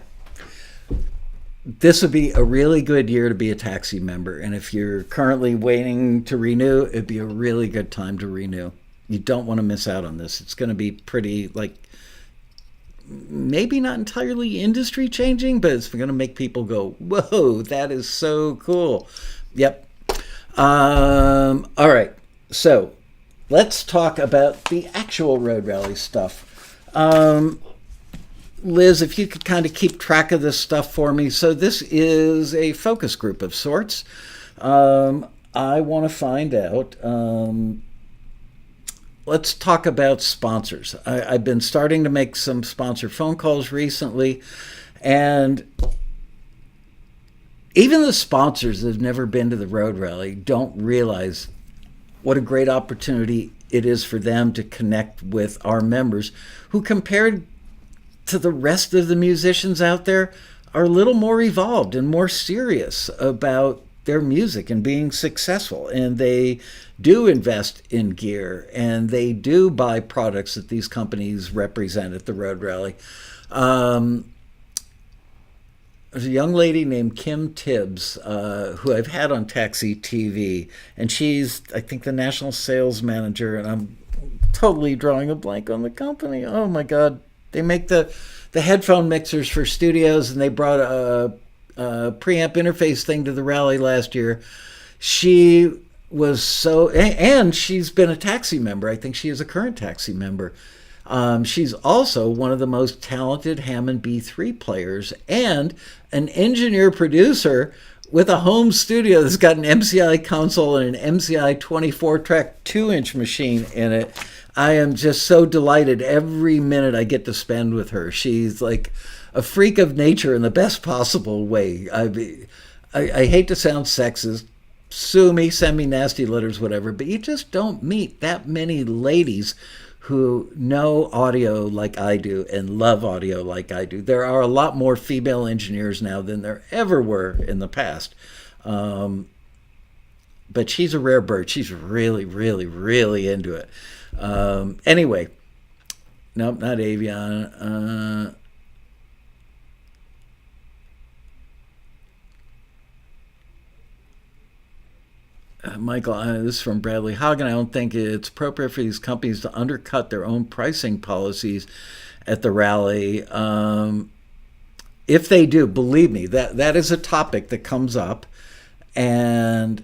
[SPEAKER 1] This would be a really good year to be a Taxi member, and if you're currently waiting to renew, it'd be a really good time to renew. You don't want to miss out on this. It's going to be pretty, maybe not entirely industry changing, but it's going to make people go, whoa, that is so cool. Yep. All right. So let's talk about the actual road rally stuff. Liz, if you could kind of keep track of this stuff for me. So this is a focus group of sorts. I want to find out. Let's talk about sponsors. I've been starting to make some sponsor phone calls recently, and even the sponsors that have never been to the road rally don't realize what a great opportunity it is for them to connect with our members who, compared to the rest of the musicians out there, are a little more evolved and more serious about their music and being successful. And they do invest in gear, and they do buy products that these companies represent at the road rally. There's a young lady named Kim Tibbs, who I've had on TAXITV, and she's, I think, the national sales manager, and I'm totally drawing a blank on the company. Oh my God. They make the headphone mixers for studios, and they brought a preamp interface thing to the rally last year. She was and she's been a Taxi member. I think she is a current Taxi member. She's also one of the most talented Hammond B3 players and an engineer-producer with a home studio that's got an MCI console and an MCI 24-track 2-inch machine in it. I am just so delighted every minute I get to spend with her. She's like a freak of nature in the best possible way. I hate to sound sexist, sue me, send me nasty letters, whatever, but you just don't meet that many ladies who know audio like I do and love audio like I do. There are a lot more female engineers now than there ever were in the past. But she's a rare bird. She's really, really, really into it. Anyway, nope, not Avion. Michael, this is from Bradley Hagen. I don't think it's appropriate for these companies to undercut their own pricing policies at the rally. If they do, believe me, that is a topic that comes up. And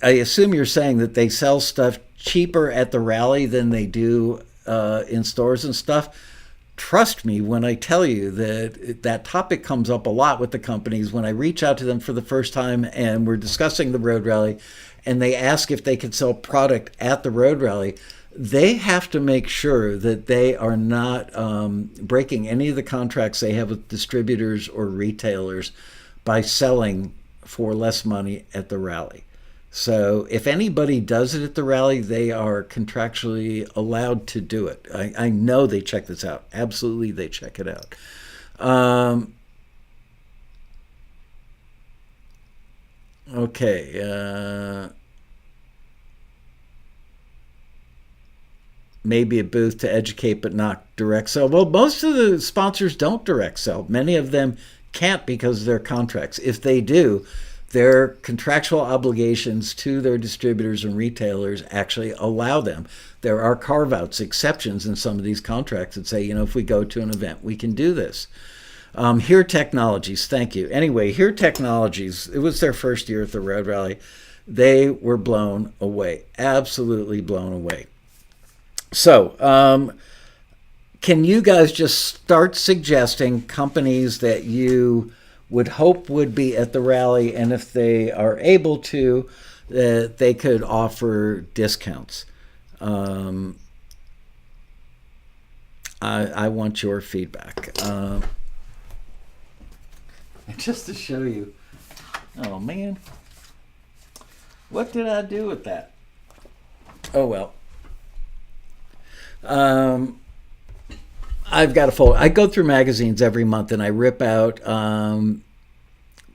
[SPEAKER 1] I assume you're saying that they sell stuff cheaper at the rally than they do in stores and stuff. Trust me when I tell you that that topic comes up a lot with the companies when I reach out to them for the first time and we're discussing the road rally and they ask if they can sell product at the road rally. They have to make sure that they are not breaking any of the contracts they have with distributors or retailers by selling for less money at the rally. So if anybody does it at the rally, they are contractually allowed to do it. I know they check this out. Absolutely, they check it out. Okay. Maybe a booth to educate, but not direct sell. Well, most of the sponsors don't direct sell. Many of them can't because of their contracts. If they do, their contractual obligations to their distributors and retailers actually allow them. There are carve-outs, exceptions in some of these contracts that say, if we go to an event, we can do this. Here Technologies, thank you. Anyway, Here Technologies, it was their first year at the Road Rally. They were blown away, absolutely blown away. So, can you guys just start suggesting companies that you would hope would be at the rally, and if they are able to, that they could offer discounts? I want your feedback. Just to show you. Oh, man. What did I do with that? Oh, well. I've got a folder. I go through magazines every month and I rip out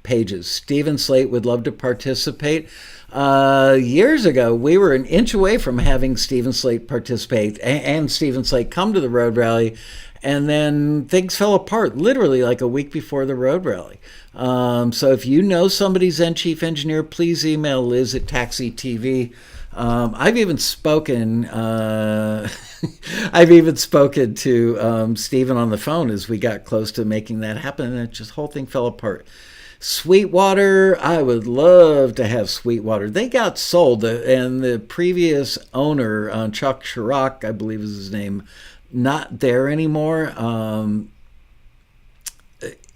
[SPEAKER 1] pages. Stephen Slate would love to participate. Years ago, we were an inch away from having Stephen Slate participate and Stephen Slate come to the Road Rally, and then things fell apart literally like a week before the Road Rally. So if you know somebody's chief engineer, please email Liz at TAXITV. I've even spoken to Stephen on the phone as we got close to making that happen, and it just whole thing fell apart. Sweetwater, I would love to have Sweetwater. They got sold, and the previous owner, Chuck Chirac, I believe is his name, not there anymore.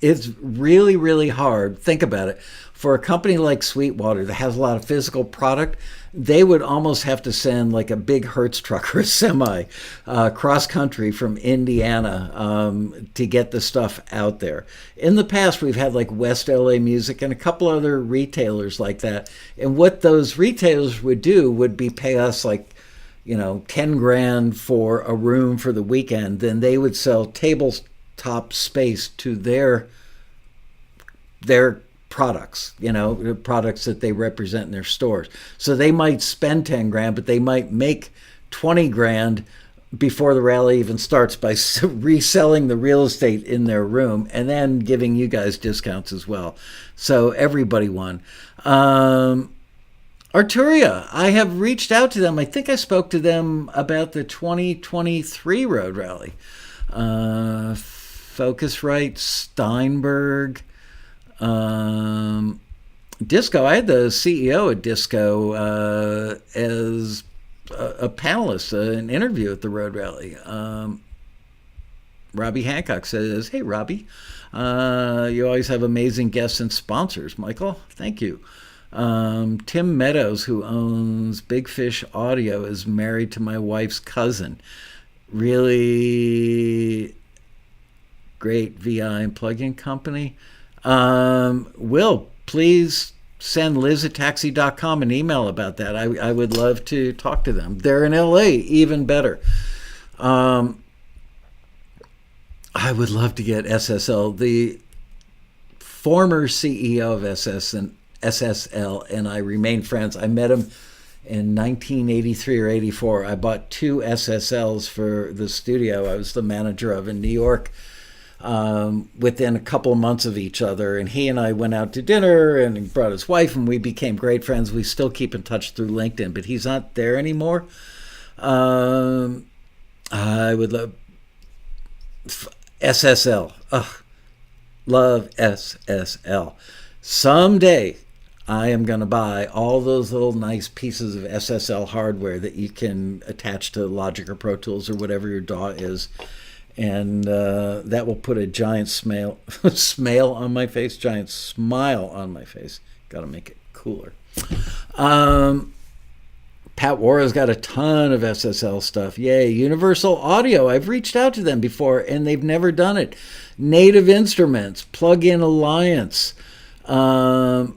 [SPEAKER 1] It's really, really hard. Think about it. For a company like Sweetwater that has a lot of physical product, they would almost have to send like a big Hertz truck or a semi cross country from Indiana to get the stuff out there. In the past, we've had like West LA Music and a couple other retailers like that. And what those retailers would do would be pay us like, 10 grand for a room for the weekend. Then they would sell tabletop space to their products, the products that they represent in their stores. So they might spend 10 grand, but they might make 20 grand before the rally even starts by reselling the real estate in their room and then giving you guys discounts as well. So everybody won. Arturia, I have reached out to them. I think I spoke to them about the 2023 Road Rally. Focusrite, Steinberg, Disco. I had the CEO at Disco as a panelist, an interview at the Road Rally. Robbie Hancock says, "Hey, Robbie, you always have amazing guests and sponsors." Michael, thank you. Tim Meadows, who owns Big Fish Audio, is married to my wife's cousin. Really great VI and plug-in company. Will, please send Liz at taxi.com an email about that. I would love to talk to them. They're in LA, even better. I would love to get SSL. The former CEO of SSL and I remain friends. I met him in 1983 or 84. I bought 2 SSLs for the studio I was the manager of in New York. Within a couple of months of each other, and he and I went out to dinner, and he brought his wife, and we became great friends. We still keep in touch through LinkedIn, but he's not there anymore. I would love SSL. Ugh, love SSL. Someday I am going to buy all those little nice pieces of SSL hardware that you can attach to Logic or Pro Tools or whatever your DAW is. And that will put a giant smile on my face, giant smile on my face. Got to make it cooler. Pat Wara's got a ton of SSL stuff. Yay. Universal Audio. I've reached out to them before, and they've never done it. Native Instruments. Plug-in Alliance. Are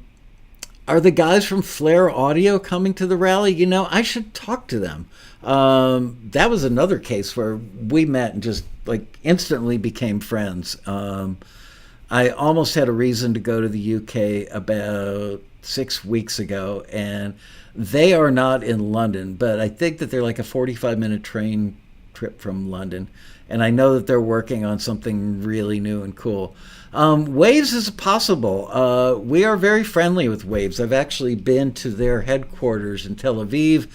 [SPEAKER 1] the guys from Flare Audio coming to the rally? You know, I should talk to them. That was another case where we met and just like instantly became friends. I almost had a reason to go to the UK about 6 weeks ago, and they are not in London, but I think that they're like a 45-minute train trip from London, and I know that they're working on something really new and cool. Waves is possible. We are very friendly with Waves. I've actually been to their headquarters in Tel Aviv.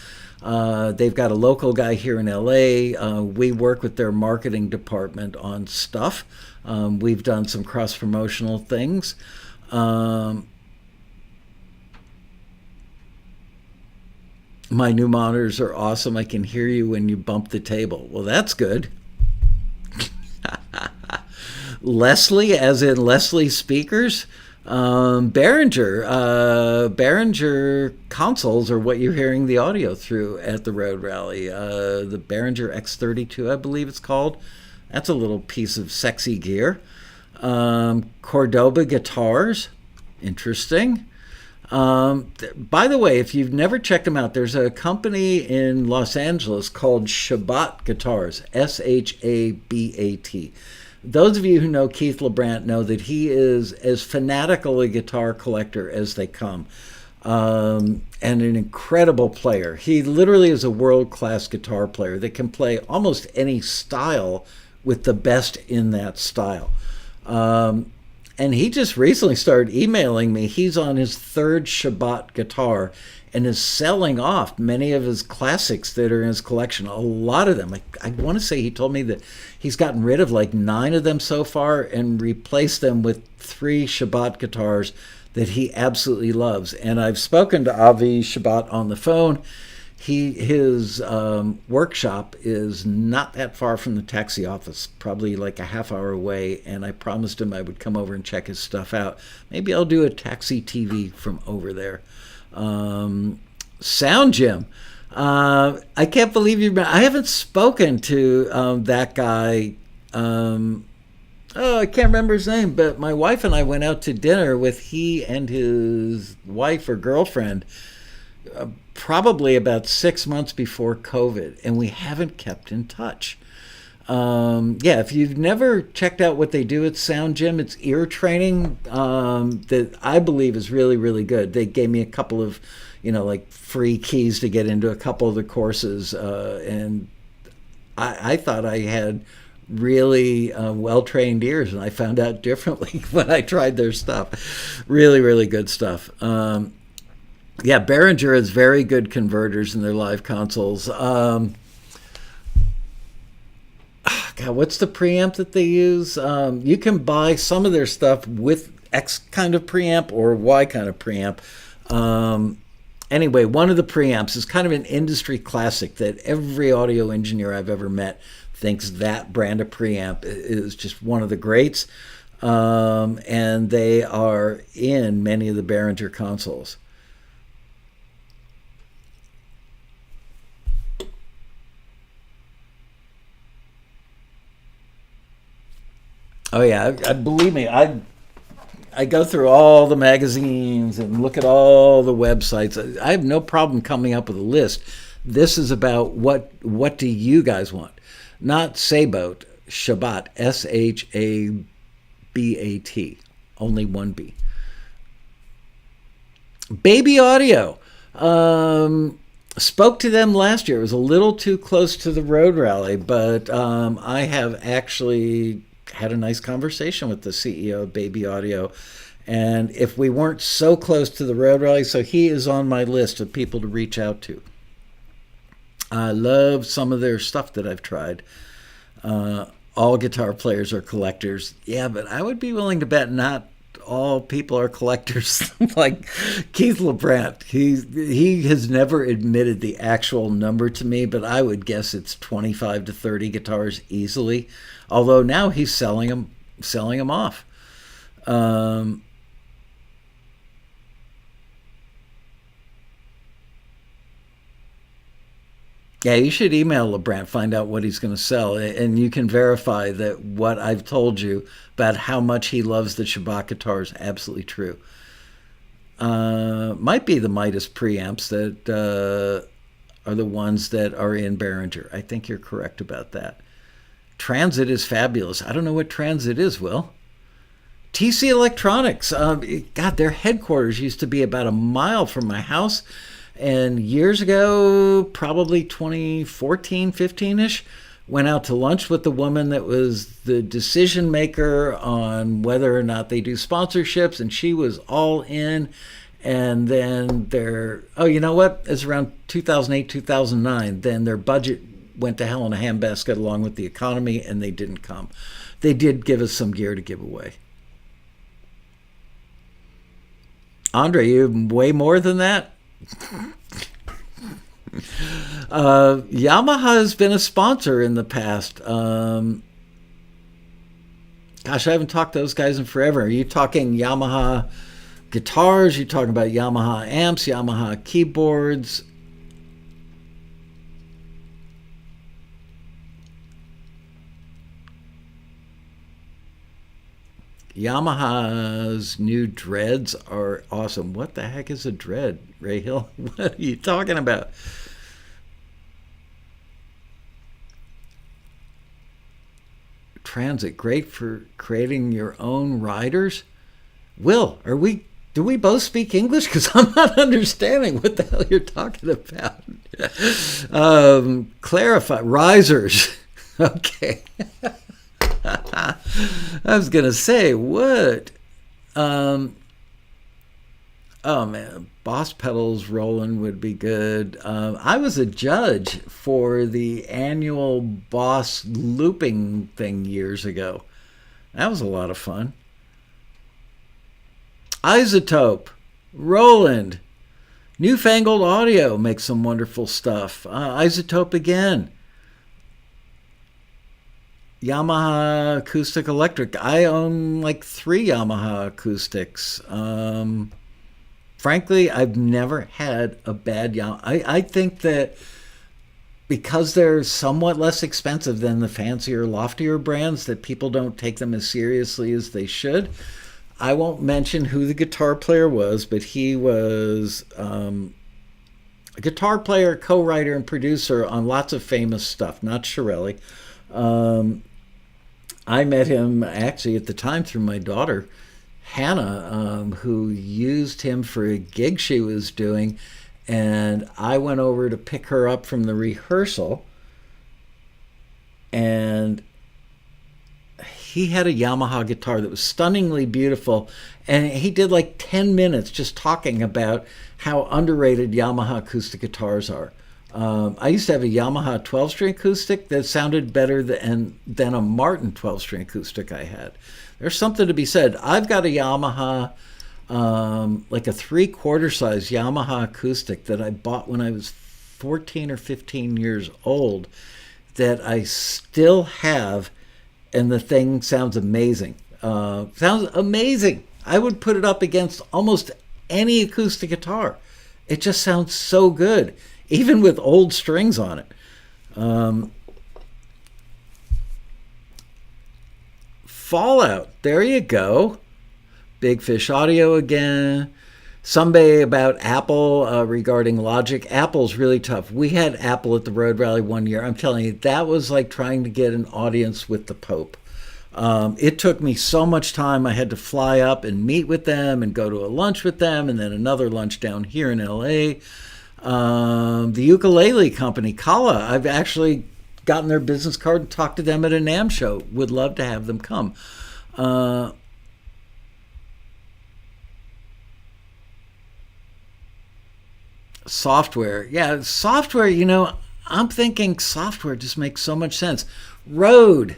[SPEAKER 1] They've got a local guy here in LA. We work with their marketing department on stuff. We've done some cross-promotional things. My new monitors are awesome. I can hear you when you bump the table. Well, that's good. Leslie, as in Leslie Speakers. Behringer consoles are what you're hearing the audio through at the Road Rally. The Behringer X32, I believe it's called. That's a little piece of sexy gear. Cordoba Guitars. Interesting. By the way, if you've never checked them out, there's a company in Los Angeles called Shabat Guitars. Shabat. Those of you who know Keith Lubrant know that he is as fanatical a guitar collector as they come, and an incredible player. He literally is a world-class guitar player that can play almost any style with the best in that style. And he just recently started emailing me. He's on his 3rd Shabat guitar and is selling off many of his classics that are in his collection. A lot of them. I want to say he told me that he's gotten rid of like 9 of them so far and replaced them with 3 Shabat guitars that he absolutely loves. And I've spoken to Avi Shabat on the phone. His workshop is not that far from the taxi office, probably like a half hour away, and I promised him I would come over and check his stuff out. Maybe I'll do a TAXITV from over there. Sound Gym. I can't believe I haven't spoken to that guy. I can't remember his name, but my wife and I went out to dinner with he and his wife or girlfriend probably about 6 months before COVID, and we haven't kept in touch. If you've never checked out what they do at Sound Gym, it's ear training that I believe is really, really good. They gave me a couple of, like free keys to get into a couple of the courses, and I thought I had really well-trained ears, and I found out differently when I tried their stuff. Really, really good stuff. Behringer has very good converters in their live consoles. What's the preamp that they use? You can buy some of their stuff with X kind of preamp or Y kind of preamp. Anyway, one of the preamps is kind of an industry classic that every audio engineer I've ever met thinks that brand of preamp is just one of the greats. And they are in many of the Behringer consoles. Oh yeah, believe me, I I go through all the magazines and look at all the websites. I have no problem coming up with a list. This is about what do you guys want? Not Saboat, Shabat, Shabat, only one B. Baby Audio. Spoke to them last year. It was a little too close to the road rally, but I have actually had a nice conversation with the CEO of Baby Audio. And if we weren't so close to the road rally, so he is on my list of people to reach out to. I love some of their stuff that I've tried. All guitar players are collectors. Yeah, but I would be willing to bet not all people are collectors. Like Keith Lubrant, he has never admitted the actual number to me, but I would guess it's 25 to 30 guitars easily. Although now he's selling them off. Yeah, you should email Lubrant, find out what he's going to sell, and you can verify that what I've told you about how much he loves the Shabat guitars is absolutely true. Might be the Midas preamps that are the ones that are in Behringer. I think you're correct about that. Transit is fabulous. I don't know what Transit is, Will. TC Electronics. God, their headquarters used to be about a mile from my house. And years ago, probably 2014, 15-ish, went out to lunch with the woman that was the decision maker on whether or not they do sponsorships, and she was all in. And then you know what? It's around 2008, 2009. Then their budget went to hell in a handbasket along with the economy, and they didn't come. They did give us some gear to give away. Andre, you way more than that? Yamaha has been a sponsor in the past. Gosh, I haven't talked to those guys in forever. Are you talking Yamaha guitars? You're talking about Yamaha amps, Yamaha keyboards? Yamaha's new dreads are awesome. What the heck is a dread, Ray Hill? What are you talking about? Transit, great for creating your own riders. Will, do we both speak English? Because I'm not understanding what the hell you're talking about. Clarify, risers. Okay. I was going to say, what? Oh, man. Boss pedals rolling would be good. I was a judge for the annual Boss looping thing years ago. That was a lot of fun. Isotope. Roland. Newfangled Audio makes some wonderful stuff. Isotope again. Yamaha acoustic electric. I own like 3 Yamaha acoustics. Frankly, I've never had a bad Yamaha. I think that because they're somewhat less expensive than the fancier, loftier brands, that people don't take them as seriously as they should. I won't mention who the guitar player was, but he was a guitar player, co-writer, and producer on lots of famous stuff, not Shirelli. I met him actually at the time through my daughter, Hannah, who used him for a gig she was doing, and I went over to pick her up from the rehearsal, and he had a Yamaha guitar that was stunningly beautiful, and he did like 10 minutes just talking about how underrated Yamaha acoustic guitars are. I used to have a Yamaha 12-string acoustic that sounded better than a Martin 12-string acoustic I had. There's something to be said. I've got a Yamaha, like a 3/4 size Yamaha acoustic that I bought when I was 14 or 15 years old that I still have, and the thing sounds amazing. Sounds amazing. I would put it up against almost any acoustic guitar. It just sounds so good, even with old strings on it. Fallout, there you go. Big Fish Audio again. Somebody about Apple regarding Logic. Apple's really tough. We had Apple at the Road Rally one year. I'm telling you, that was like trying to get an audience with the Pope. It took me so much time. I had to fly up and meet with them and go to a lunch with them and then another lunch down here in LA. The ukulele company, Kala, I've actually gotten their business card and talked to them at a NAMM show. Would love to have them come. Software. Yeah, software, I'm thinking software just makes so much sense. Rode.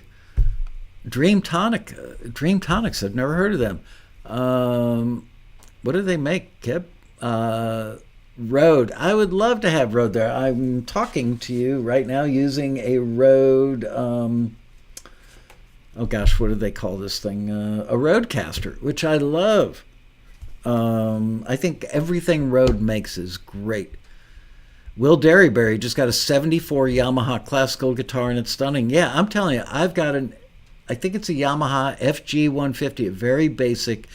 [SPEAKER 1] Dream Tonics. I've never heard of them. What do they make, Kip? Rode. I would love to have Rode there. I'm talking to you right now using a Rode, oh gosh, what do they call this thing? A Rodecaster, which I love. I think everything Rode makes is great. Will Derryberry just got a 74 Yamaha classical guitar and it's stunning. Yeah, I'm telling you, I think it's a Yamaha FG 150, a very basic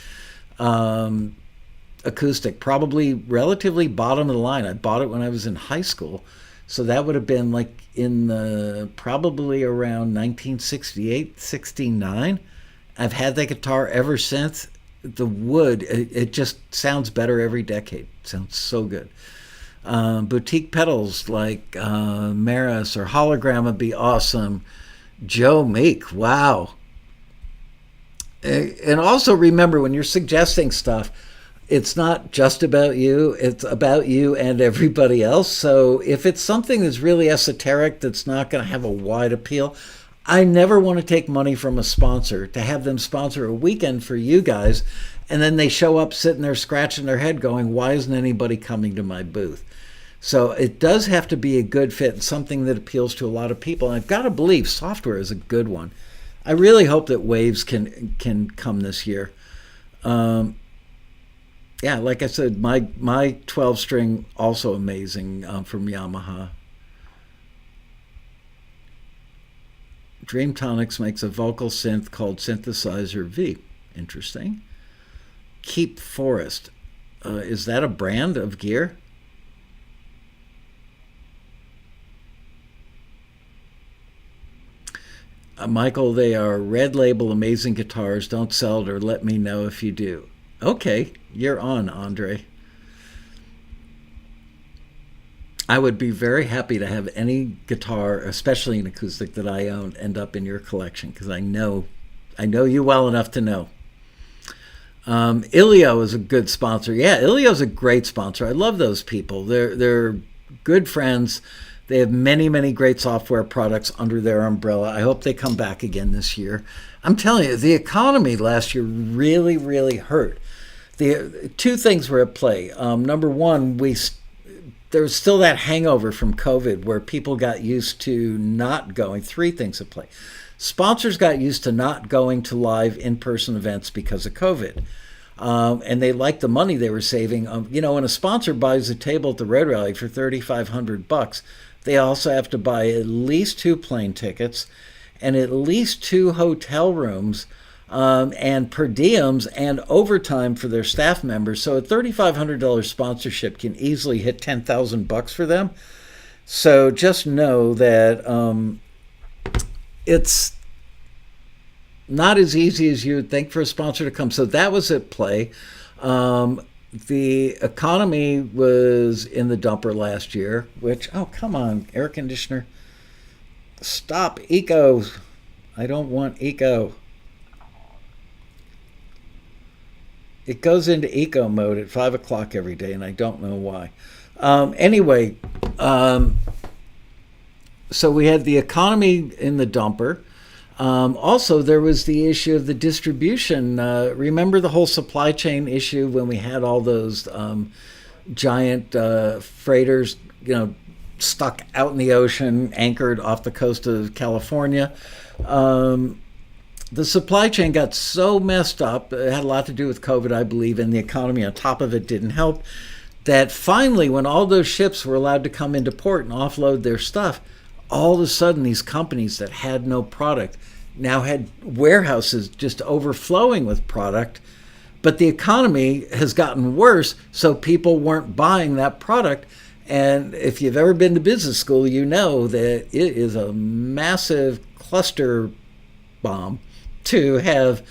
[SPEAKER 1] acoustic, probably relatively bottom of the line. I bought it when I was in high school. So that would have been like in the probably around 1968, 69. I've had that guitar ever since. The wood, it just sounds better every decade. It sounds so good. Boutique pedals like Maris or Hologram would be awesome. Joe Meek, wow. And also remember, when you're suggesting stuff, it's not just about you, it's about you and everybody else. So if it's something that's really esoteric, that's not going to have a wide appeal, I never want to take money from a sponsor to have them sponsor a weekend for you guys, and then they show up sitting there scratching their head going, why isn't anybody coming to my booth? So it does have to be a good fit and something that appeals to a lot of people. And I've got to believe software is a good one. I really hope that Waves can come this year. Yeah, like I said, my 12-string also amazing from Yamaha. Dreamtonics makes a vocal synth called Synthesizer V. Interesting. Keep Forest. Is that a brand of gear? Michael, they are Red Label amazing guitars. Don't sell it or let me know if you do. Okay, you're on, Andre. I would be very happy to have any guitar, especially an acoustic that I own, end up in your collection because I know you well enough to know. Ilio is a good sponsor. Yeah, Ilio's a great sponsor. I love those people. They're good friends. They have many, many great software products under their umbrella. I hope they come back again this year. I'm telling you, the economy last year really, really hurt. Two things were at play. Number one, there was still that hangover from COVID where people got used to not going. Three things at play. Sponsors got used to not going to live in-person events because of COVID. And they liked the money they were saving. When a sponsor buys a table at the Road Rally for $3,500, they also have to buy at least 2 plane tickets and at least 2 hotel rooms and per diems and overtime for their staff members. So a $3,500 sponsorship can easily hit $10,000 for them. So just know that it's not as easy as you would think for a sponsor to come. So that was at play. The economy was in the dumper last year, which, oh, come on, air conditioner. Stop, eco. I don't want eco. It goes into eco mode at 5 o'clock every day, and I don't know why. Anyway, so we had the economy in the dumper. Also, there was the issue of the distribution. Remember the whole supply chain issue when we had all those giant freighters, stuck out in the ocean, anchored off the coast of California? The supply chain got so messed up, it had a lot to do with COVID, I believe, and the economy on top of it didn't help, that finally, when all those ships were allowed to come into port and offload their stuff, all of a sudden these companies that had no product now had warehouses just overflowing with product But the economy has gotten worse, so people weren't buying that product. And if you've ever been to business school, you know that it is a massive cluster bomb to have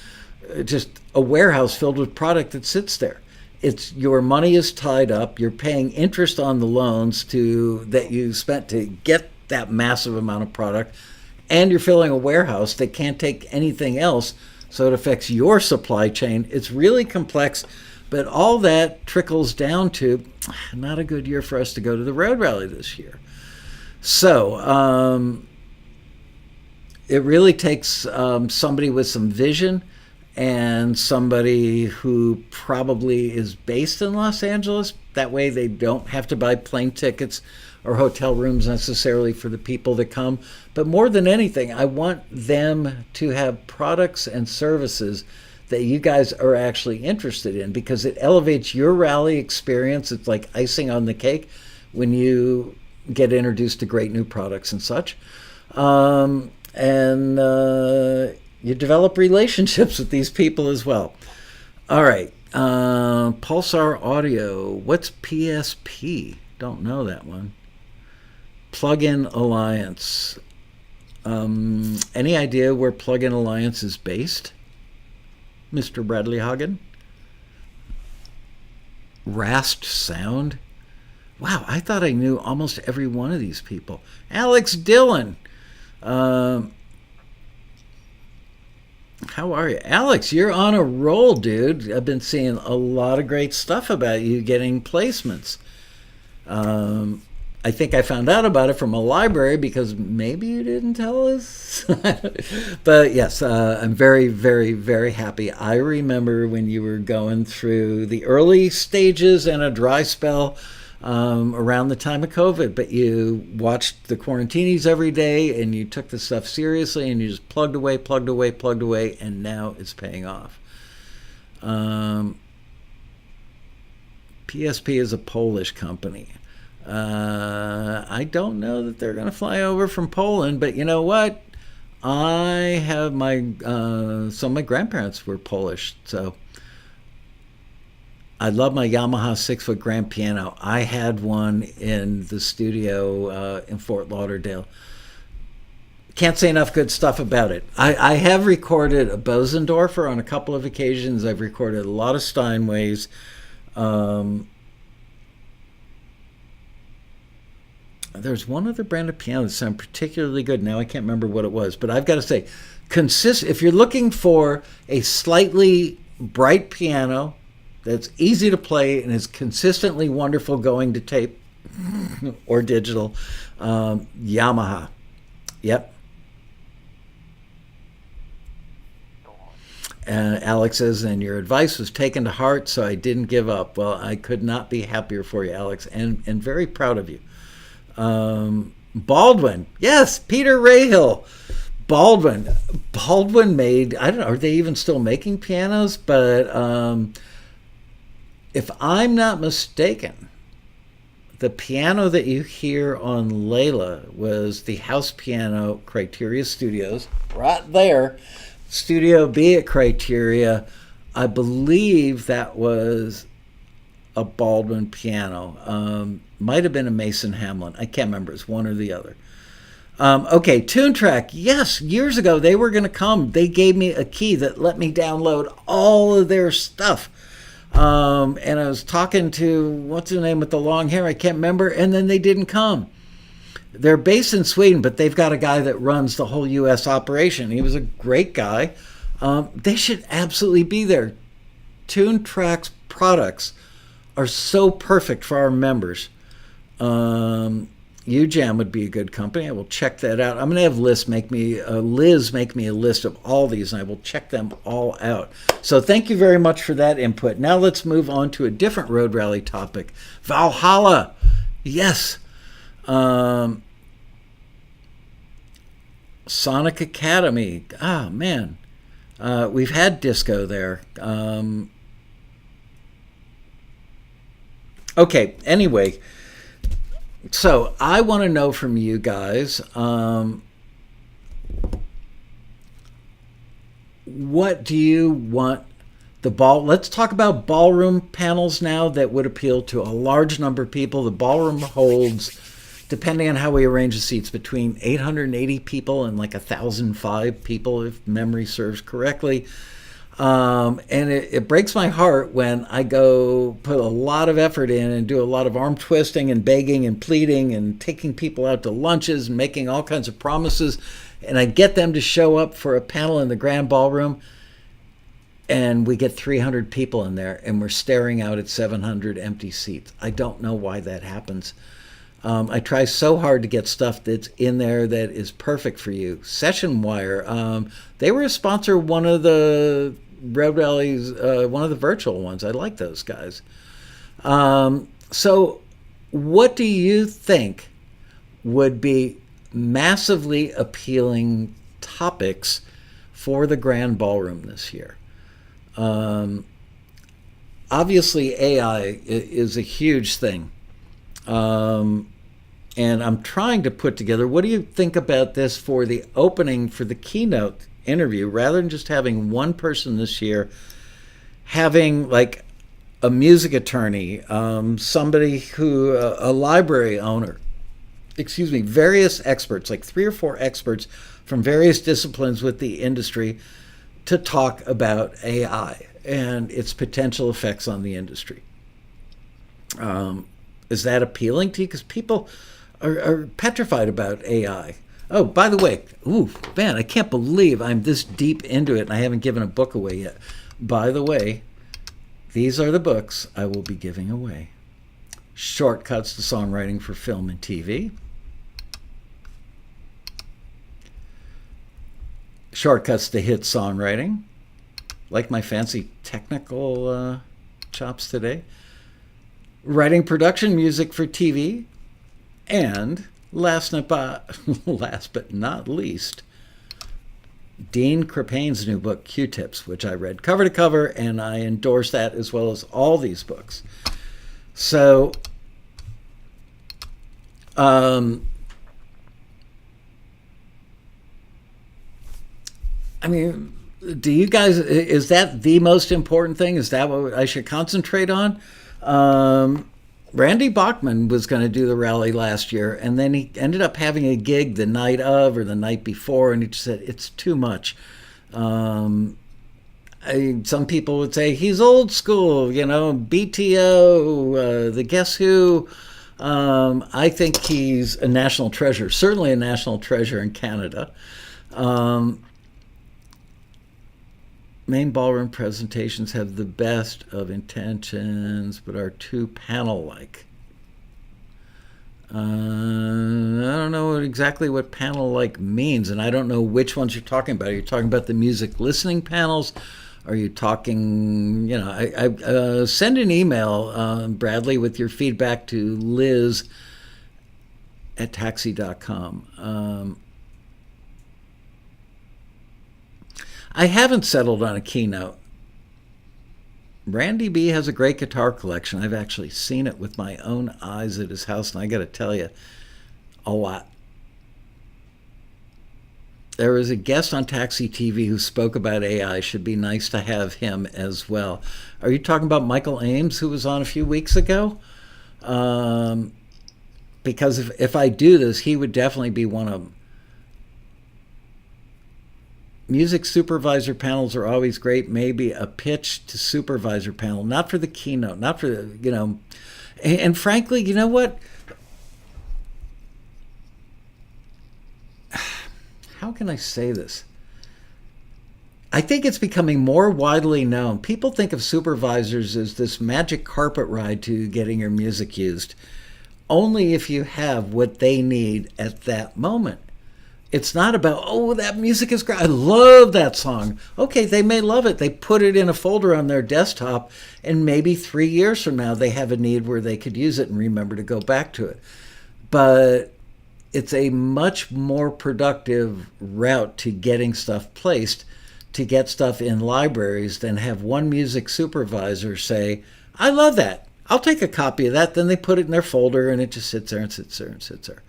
[SPEAKER 1] just a warehouse filled with product that sits there. It's your money is tied up. You're paying interest on the loans that you spent to get that massive amount of product, and you're filling a warehouse that can't take anything else. So it affects your supply chain. It's really complex, but all that trickles down to not a good year for us to go to the road rally this year. So it really takes somebody with some vision and somebody who probably is based in Los Angeles. That way they don't have to buy plane tickets or hotel rooms necessarily for the people that come. But more than anything, I want them to have products and services that you guys are actually interested in, because it elevates your rally experience. It's like icing on the cake when you get introduced to great new products and such. You develop relationships with these people as well. All right. Pulsar Audio. What's PSP? Don't know that one. Plug-in Alliance. Any idea where Plug-in Alliance is based, Mr. Bradley Hagen? Rast Sound? Wow, I thought I knew almost every one of these people. Alex Dillon. How are you? Alex, you're on a roll, dude. I've been seeing a lot of great stuff about you getting placements. I think I found out about it from a library because maybe you didn't tell us. But yes, I'm very, very, very happy. I remember when you were going through the early stages and a dry spell around the time of COVID, but you watched the Quarantinis every day and you took the stuff seriously and you just plugged away, and now it's paying off. PSP is a Polish company. I don't know that they're going to fly over from Poland, but you know what? I have some of my grandparents were Polish, so I love my Yamaha 6-foot grand piano. I had one in the studio in Fort Lauderdale. Can't say enough good stuff about it. I have recorded a Bosendorfer on a couple of occasions. I've recorded a lot of Steinways. There's one other brand of piano that sounded particularly good. Now I can't remember what it was, but I've got to say, if you're looking for a slightly bright piano that's easy to play and is consistently wonderful going to tape or digital, Yamaha. Yep. Alex says, and your advice was taken to heart, so I didn't give up. Well, I could not be happier for you, Alex, and very proud of you. Baldwin. Yes, Peter Rahill. Baldwin made, I don't know, are they even still making pianos? But if I'm not mistaken, the piano that you hear on Layla was the house piano, Criteria Studios, right there. Studio B at Criteria. I believe that was a Baldwin piano. Might have been a Mason Hamlin. I can't remember. It's one or the other. Okay, TuneTrack. Yes, years ago they were going to come. They gave me a key that let me download all of their stuff. And I was talking to, what's his name with the long hair? I can't remember. And then they didn't come. They're based in Sweden, but they've got a guy that runs the whole U.S. operation. He was a great guy. They should absolutely be there. TuneTrack's products are so perfect for our members. UJAM would be a good company. I will check that out. I'm going to have Liz make me a list of all these, and I will check them all out. So thank you very much for that input. Now let's move on to a different road rally topic. Valhalla. Yes. Sonic Academy. Ah, man. We've had disco there. Okay, anyway. So I want to know from you guys, what do you want Let's talk about ballroom panels now that would appeal to a large number of people. The ballroom holds, depending on how we arrange the seats, between 880 people and like 1,005 people, if memory serves correctly. And it breaks my heart when I go put a lot of effort in and do a lot of arm twisting and begging and pleading and taking people out to lunches and making all kinds of promises. And I get them to show up for a panel in the Grand Ballroom. And we get 300 people in there and we're staring out at 700 empty seats. I don't know why that happens. I try so hard to get stuff that's in there that is perfect for you. Session Wire, they were a sponsor of one of the Road Rallies, one of the virtual ones. I like those guys. So what do you think would be massively appealing topics for the Grand Ballroom this year? Obviously, AI is a huge thing. And I'm trying to put together, what do you think about this for the opening for the keynote interview, rather than just having one person this year, having like a music attorney, somebody who, a library owner, various experts, like 3 or 4 experts from various disciplines with the industry to talk about AI and its potential effects on the industry. Is that appealing to you? Because people are petrified about AI. Oh, by the way, man, I can't believe I'm this deep into it and I haven't given a book away yet. By the way, these are the books I will be giving away. Shortcuts to Songwriting for Film and TV. Shortcuts to Hit Songwriting. Like my fancy technical chops today. Writing production music for TV. And last but not least, Dean Krippane's new book, Q-Tips, which I read cover to cover, and I endorse that as well as all these books. So, I mean, do you guys, is that the most important thing? Is that what I should concentrate on? Randy Bachman was going to do the rally last year, and then he ended up having a gig the night of or the night before, and he just said, it's too much. Some people would say he's old school, BTO, the Guess Who. I think he's a national treasure, certainly a national treasure in Canada. Main ballroom presentations have the best of intentions, but are too panel-like. I don't know exactly what panel-like means, and I don't know which ones you're talking about. Are you talking about the music listening panels? Are you talking, send an email, Bradley, with your feedback to Liz at taxi.com. I haven't settled on a keynote. Randy B has a great guitar collection. I've actually seen it with my own eyes at his house, and I got to tell you, a lot. There was a guest on TAXITV who spoke about AI. Should be nice to have him as well. Are you talking about Michael Ames, who was on a few weeks ago? Because if I do this, he would definitely be one of them. Music supervisor panels are always great. Maybe a pitch to supervisor panel, not for the keynote, not for the, and frankly, you know what? How can I say this? I think it's becoming more widely known. People think of supervisors as this magic carpet ride to getting your music used, only if you have what they need at that moment. It's not about, that music is great. I love that song. Okay, they may love it. They put it in a folder on their desktop, and maybe 3 years from now they have a need where they could use it and remember to go back to it. But it's a much more productive route to getting stuff placed, to get stuff in libraries, than have one music supervisor say, I love that. I'll take a copy of that. Then they put it in their folder, and it just sits there and sits there and sits there.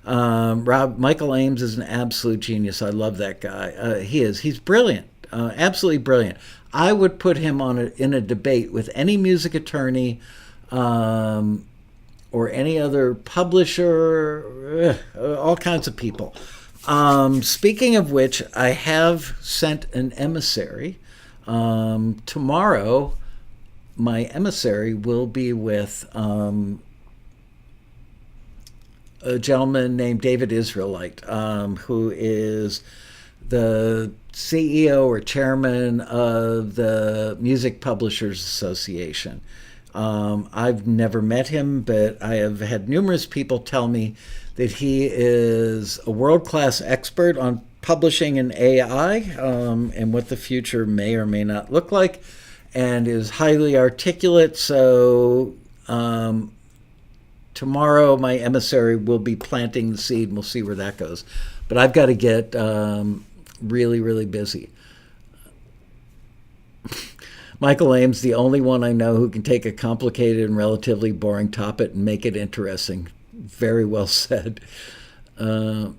[SPEAKER 1] Michael Ames is an absolute genius. I love that guy. He's brilliant. Absolutely brilliant. I would put him in a debate with any music attorney or any other publisher, all kinds of people. Speaking of which, I have sent an emissary. Tomorrow, my emissary will be with a gentleman named David Israelite, who is the CEO or chairman of the Music Publishers Association. I've never met him, but I have had numerous people tell me that he is a world-class expert on publishing in AI and what the future may or may not look like, and is highly articulate. So tomorrow my emissary will be planting the seed, and we'll see where that goes. But I've got to get really, really busy. Michael Ames, the only one I know who can take a complicated and relatively boring topic and make it interesting. Very well said. Are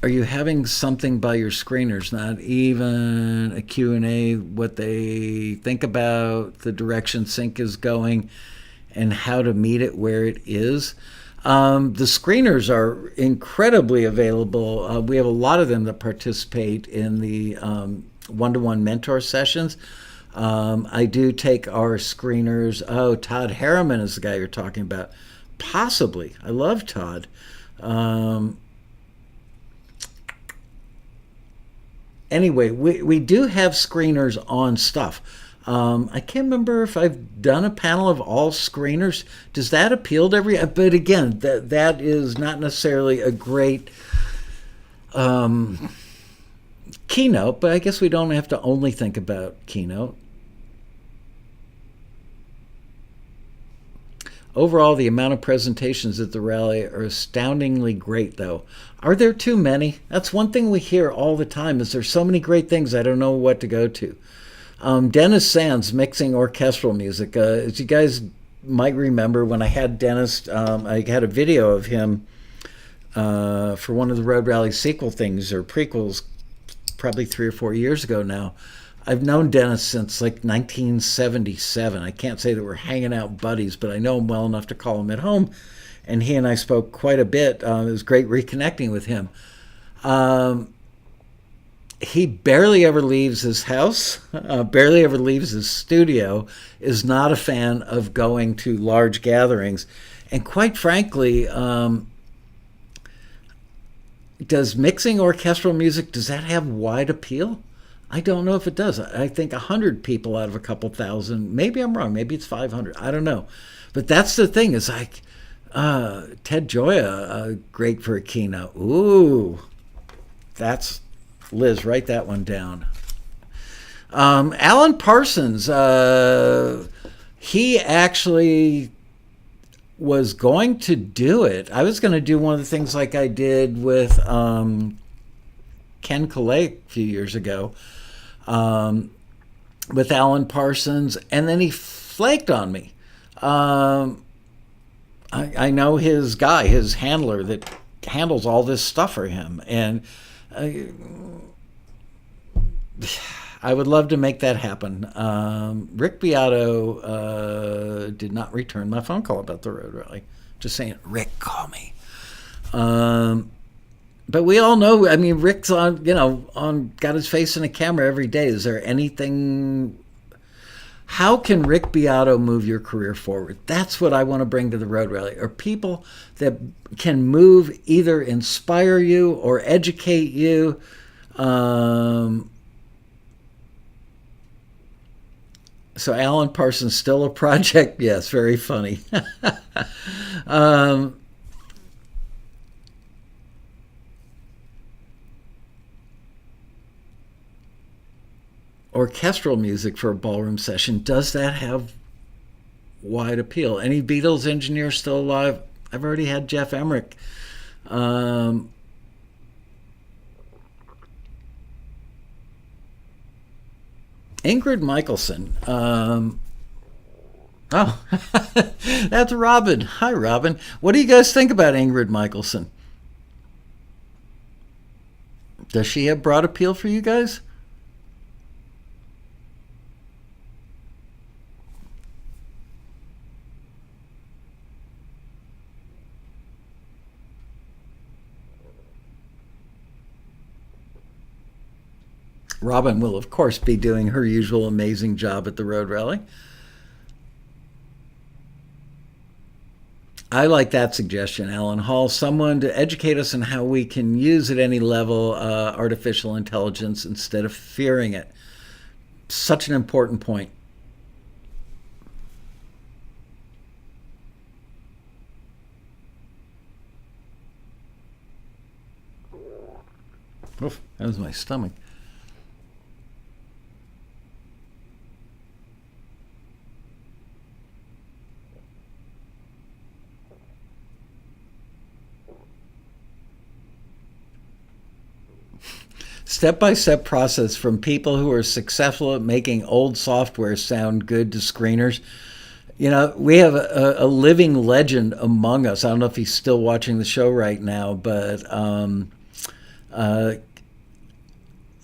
[SPEAKER 1] you having something by your screeners? Not even a Q&A, what they think about the direction sync is going and how to meet it where it is. The screeners are incredibly available. We have a lot of them that participate in the one-to-one mentor sessions. I do take our screeners. Oh, Todd Harriman is the guy you're talking about. Possibly. I love Todd. Anyway, we do have screeners on stuff. I can't remember if I've done a panel of all screeners. Does that appeal to every? But again, that is not necessarily a great keynote, but I guess we don't have to only think about keynote. Overall, the amount of presentations at the rally are astoundingly great, though. Are there too many? That's one thing we hear all the time, is there's so many great things I don't know what to go to. Dennis Sands, mixing orchestral music. As you guys might remember, when I had Dennis, I had a video of him for one of the Road Rally sequel things, or prequels, probably 3 or 4 years ago now. I've known Dennis since like 1977. I can't say that we're hanging out buddies, but I know him well enough to call him at home. And he and I spoke quite a bit. It was great reconnecting with him. He barely ever leaves his house, barely ever leaves his studio, is not a fan of going to large gatherings. And quite frankly, does mixing orchestral music, does that have wide appeal? I don't know if it does. I think 100 people out of a couple thousand. Maybe I'm wrong. Maybe it's 500. I don't know. But that's the thing, is like Ted Gioia, great for a keynote. Ooh, that's Liz. Write that one down. Alan Parsons, he actually was going to do it. I was going to do one of the things like I did with Ken Collay a few years ago with Alan Parsons, and then he flaked on me. I know his guy, his handler that handles all this stuff for him, and I would love to make that happen. Rick Beato did not return my phone call about the road rally. Just saying, Rick, call me. But we all know, I mean, Rick's on, got his face in a camera every day. Is there anything? How can Rick Beato move your career forward? That's what I want to bring to the road rally. Are people that can move, either inspire you or educate you. So Alan Parsons, still a project? Yes, very funny. Orchestral music for a ballroom session, does that have wide appeal? Any Beatles engineers still alive? I've already had Jeff Emmerich. Ingrid Michelson. Oh, that's Robin. Hi, Robin. What do you guys think about Ingrid Michelson? Does she have broad appeal for you guys? Robin will, of course, be doing her usual amazing job at the Road Rally. I like that suggestion, Alan Hall. Someone to educate us on how we can use at any level artificial intelligence instead of fearing it. Such an important point. Oof, that was my stomach. Step-by-step process from people who are successful at making old software sound good to screeners. You know, we have a living legend among us. I don't know if he's still watching the show right now, but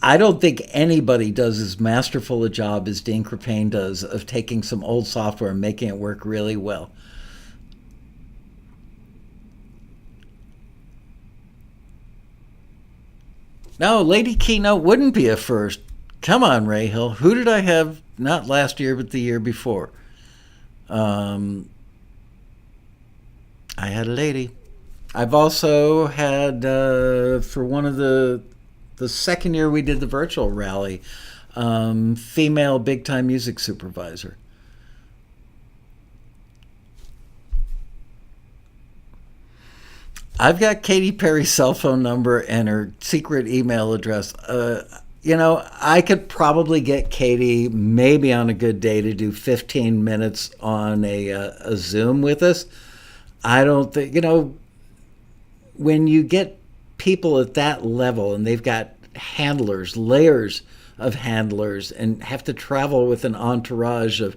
[SPEAKER 1] I don't think anybody does as masterful a job as Dean Crepane does of taking some old software and making it work really well. No, Lady Keynote wouldn't be a first. Come on, Ray Hill. Who did I have not last year but the year before? I had a lady. I've also had for one of the second year we did the virtual rally, female big time music supervisor. I've got Katy Perry's cell phone number and her secret email address. You know, I could probably get Katy, maybe on a good day, to do 15 minutes on a Zoom with us. I don't think, you know, when you get people at that level and they've got handlers, layers of handlers, and have to travel with an entourage of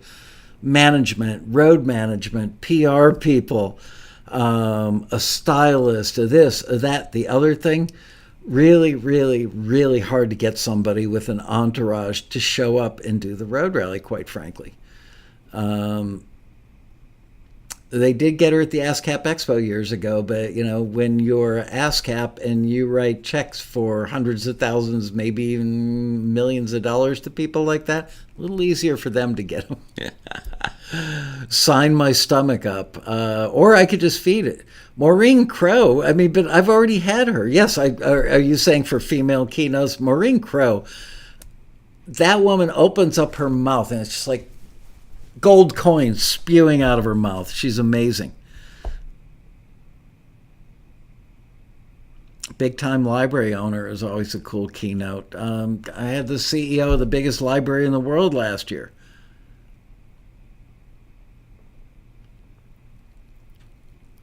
[SPEAKER 1] management, road management, PR people, a stylist, a this, a that, the other thing, really, really, really hard to get somebody with an entourage to show up and do the road rally, quite frankly. They did get her at the ASCAP Expo years ago, but, you know, when you're ASCAP and you write checks for hundreds of thousands, maybe even millions of dollars to people like that, a little easier for them to get them. Sign my stomach up. Or I could just feed it. Maureen Crow, I mean, but I've already had her. Yes, are you saying for female keynotes? Maureen Crow, that woman opens up her mouth and it's just like gold coins spewing out of her mouth. She's amazing. Big time library owner is always a cool keynote. I had the CEO of the biggest library in the world last year.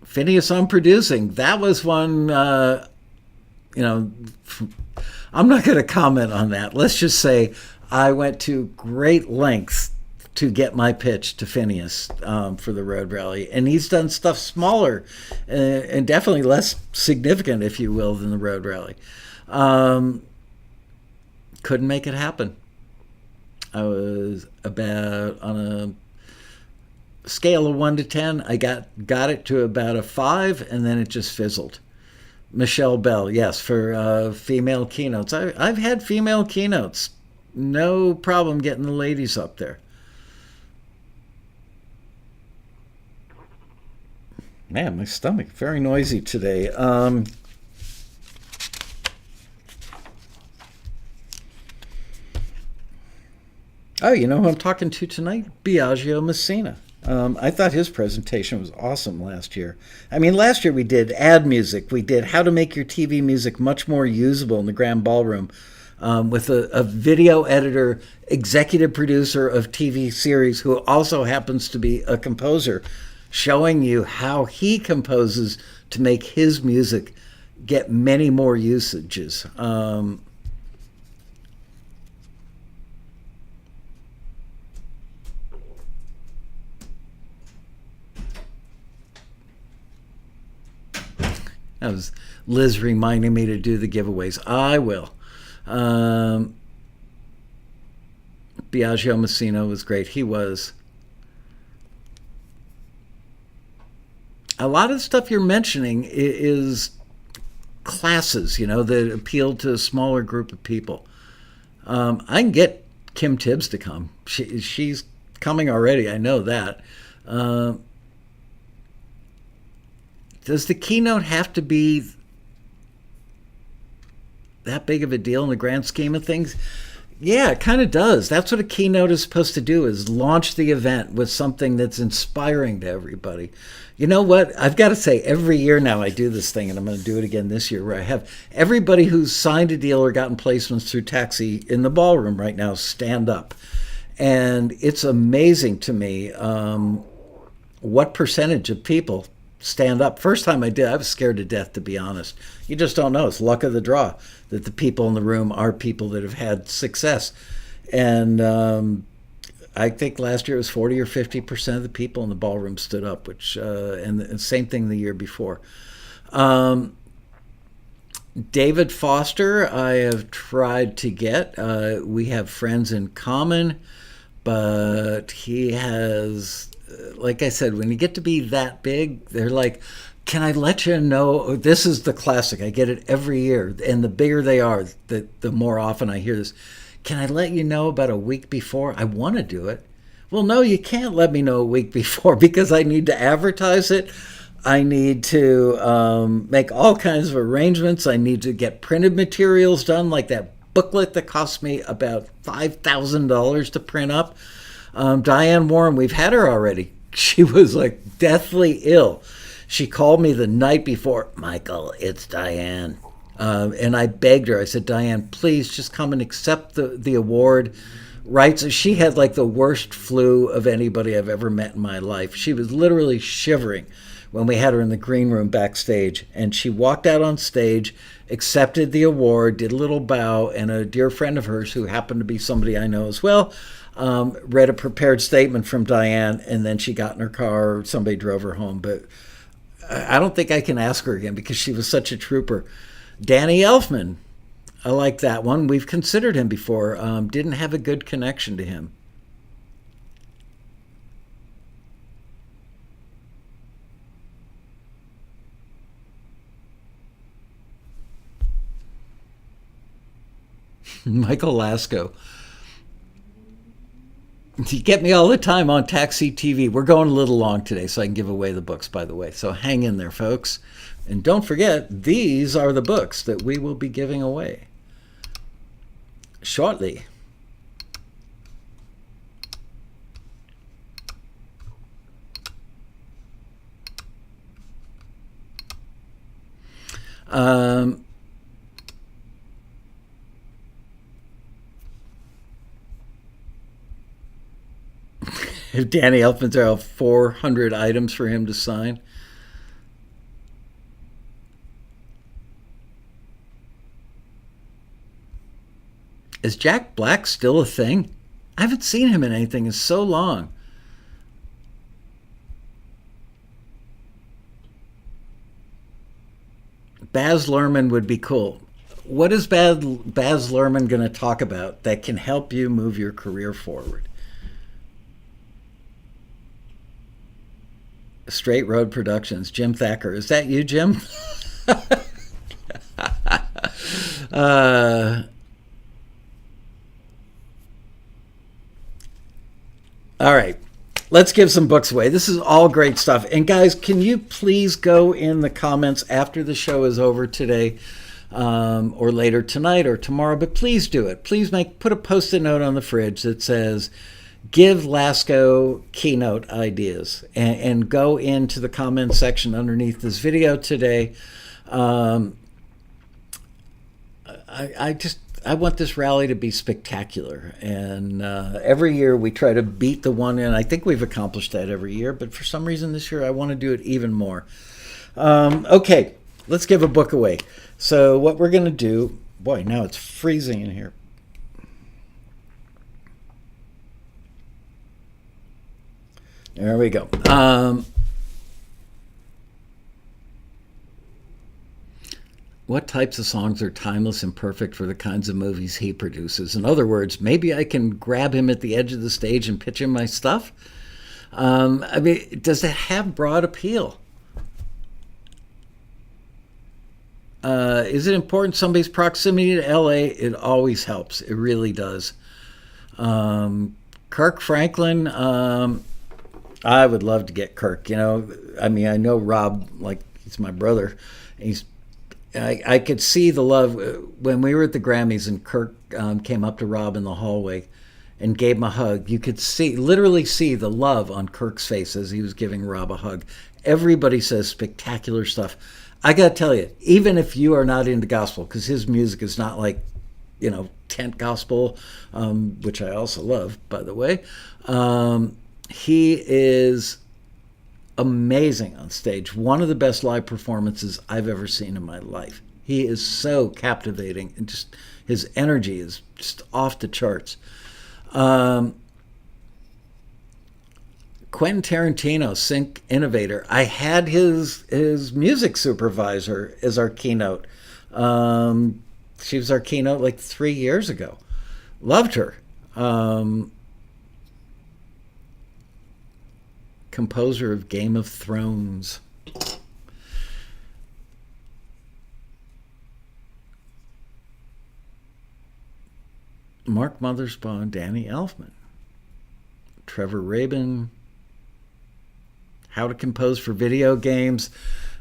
[SPEAKER 1] Phineas on Producing. That was one, you know, I'm not going to comment on that. Let's just say I went to great lengths to get my pitch to Phineas for the Road Rally. And he's done stuff smaller and definitely less significant, if you will, than the Road Rally. Couldn't make it happen. I was about on a scale of 1 to 10, I got it to about a 5, and then it just fizzled. Michelle Bell, yes, for female keynotes. I've had female keynotes. No problem getting the ladies up there. Man, my stomach, very noisy today. Oh, you know who I'm talking to tonight? Biagio Messina. I thought his presentation was awesome last year. I mean, last year we did ad music. We did how to make your TV music much more usable in the Grand Ballroom with a video editor, executive producer of TV series who also happens to be a composer, showing you how he composes to make his music get many more usages. That was Liz reminding me to do the giveaways. I will. Biagio Messina was great. He was. A lot of the stuff you're mentioning is classes, that appeal to a smaller group of people. I can get Kim Tibbs to come. She's coming already. I know that. Does the keynote have to be that big of a deal in the grand scheme of things? Yeah, it kind of does. That's what a keynote is supposed to do, is launch the event with something that's inspiring to everybody. You know what? I've got to say, every year now I do this thing, and I'm going to do it again this year, where I have everybody who's signed a deal or gotten placements through Taxi in the ballroom right now stand up. And it's amazing to me what percentage of people stand up. First time I did, I was scared to death, to be honest. You just don't know. It's luck of the draw that the people in the room are people that have had success. And I think last year it was 40 or 50% of the people in the ballroom stood up, which and the same thing the year before. David Foster, I have tried to get. We have friends in common, but he has, like I said, when you get to be that big, they're like, can I let you know? This is the classic. I get it every year. And the bigger they are, the more often I hear this. Can I let you know about a week before? I want to do it. Well, no, you can't let me know a week before, because I need to advertise it. I need to make all kinds of arrangements. I need to get printed materials done, like that booklet that cost me about $5,000 to print up. Diane Warren, we've had her already. She was like deathly ill. She called me the night before. Michael, it's Diane. And I begged her. I said, Diane, please just come and accept the award. Right? So she had like the worst flu of anybody I've ever met in my life. She was literally shivering when we had her in the green room backstage. And she walked out on stage, accepted the award, did a little bow, and a dear friend of hers, who happened to be somebody I know as well, read a prepared statement from Diane, and then she got in her car, or somebody drove her home. But I don't think I can ask her again, because she was such a trooper. Danny Elfman, I like that one. We've considered him before. Didn't have a good connection to him. Michael Laskow. You get me all the time on TAXITV. We're going a little long today, so I can give away the books, by the way. So hang in there, folks. And don't forget, these are the books that we will be giving away shortly. If Danny Elfman, there are 400 items for him to sign. Is Jack Black still a thing? I haven't seen him in anything in so long. Baz Luhrmann would be cool. What is Baz Luhrmann going to talk about that can help you move your career forward? Straight Road Productions, Jim Thacker. Is that you, Jim? All right, let's give some books away. This is all great stuff. And guys, can you please go in the comments after the show is over today, or later tonight or tomorrow, but please do it. Please put a Post-it note on the fridge that says, give Laskow keynote ideas, and go into the comment section underneath this video today. I want this rally to be spectacular, and every year we try to beat the one, and I think we've accomplished that every year, but for some reason this year I want to do it even more. Okay, let's give a book away. So what we're going to do, boy, now it's freezing in here. There we go. what types of songs are timeless and perfect for the kinds of movies he produces? In other words, maybe I can grab him at the edge of the stage and pitch him my stuff. I mean, does it have broad appeal? Is it important somebody's proximity to LA? It always helps. It really does. Kirk Franklin, I would love to get Kirk. I mean, I know Rob, like he's my brother. I could see the love when we were at the Grammys and Kirk came up to Rob in the hallway and gave him a hug. You could literally see the love on Kirk's face as he was giving Rob a hug. Everybody says spectacular stuff. I got to tell you, even if you are not into gospel, because his music is not like, tent gospel, which I also love, by the way, he is amazing on stage. One of the best live performances I've ever seen in my life. He is so captivating, and just his energy is just off the charts. Quentin Tarantino, sync innovator. I had his music supervisor as our keynote. She was our keynote like 3 years ago. Loved her. Composer of Game of Thrones. Mark Mothersbaugh, Danny Elfman. Trevor Rabin. How to compose for video games.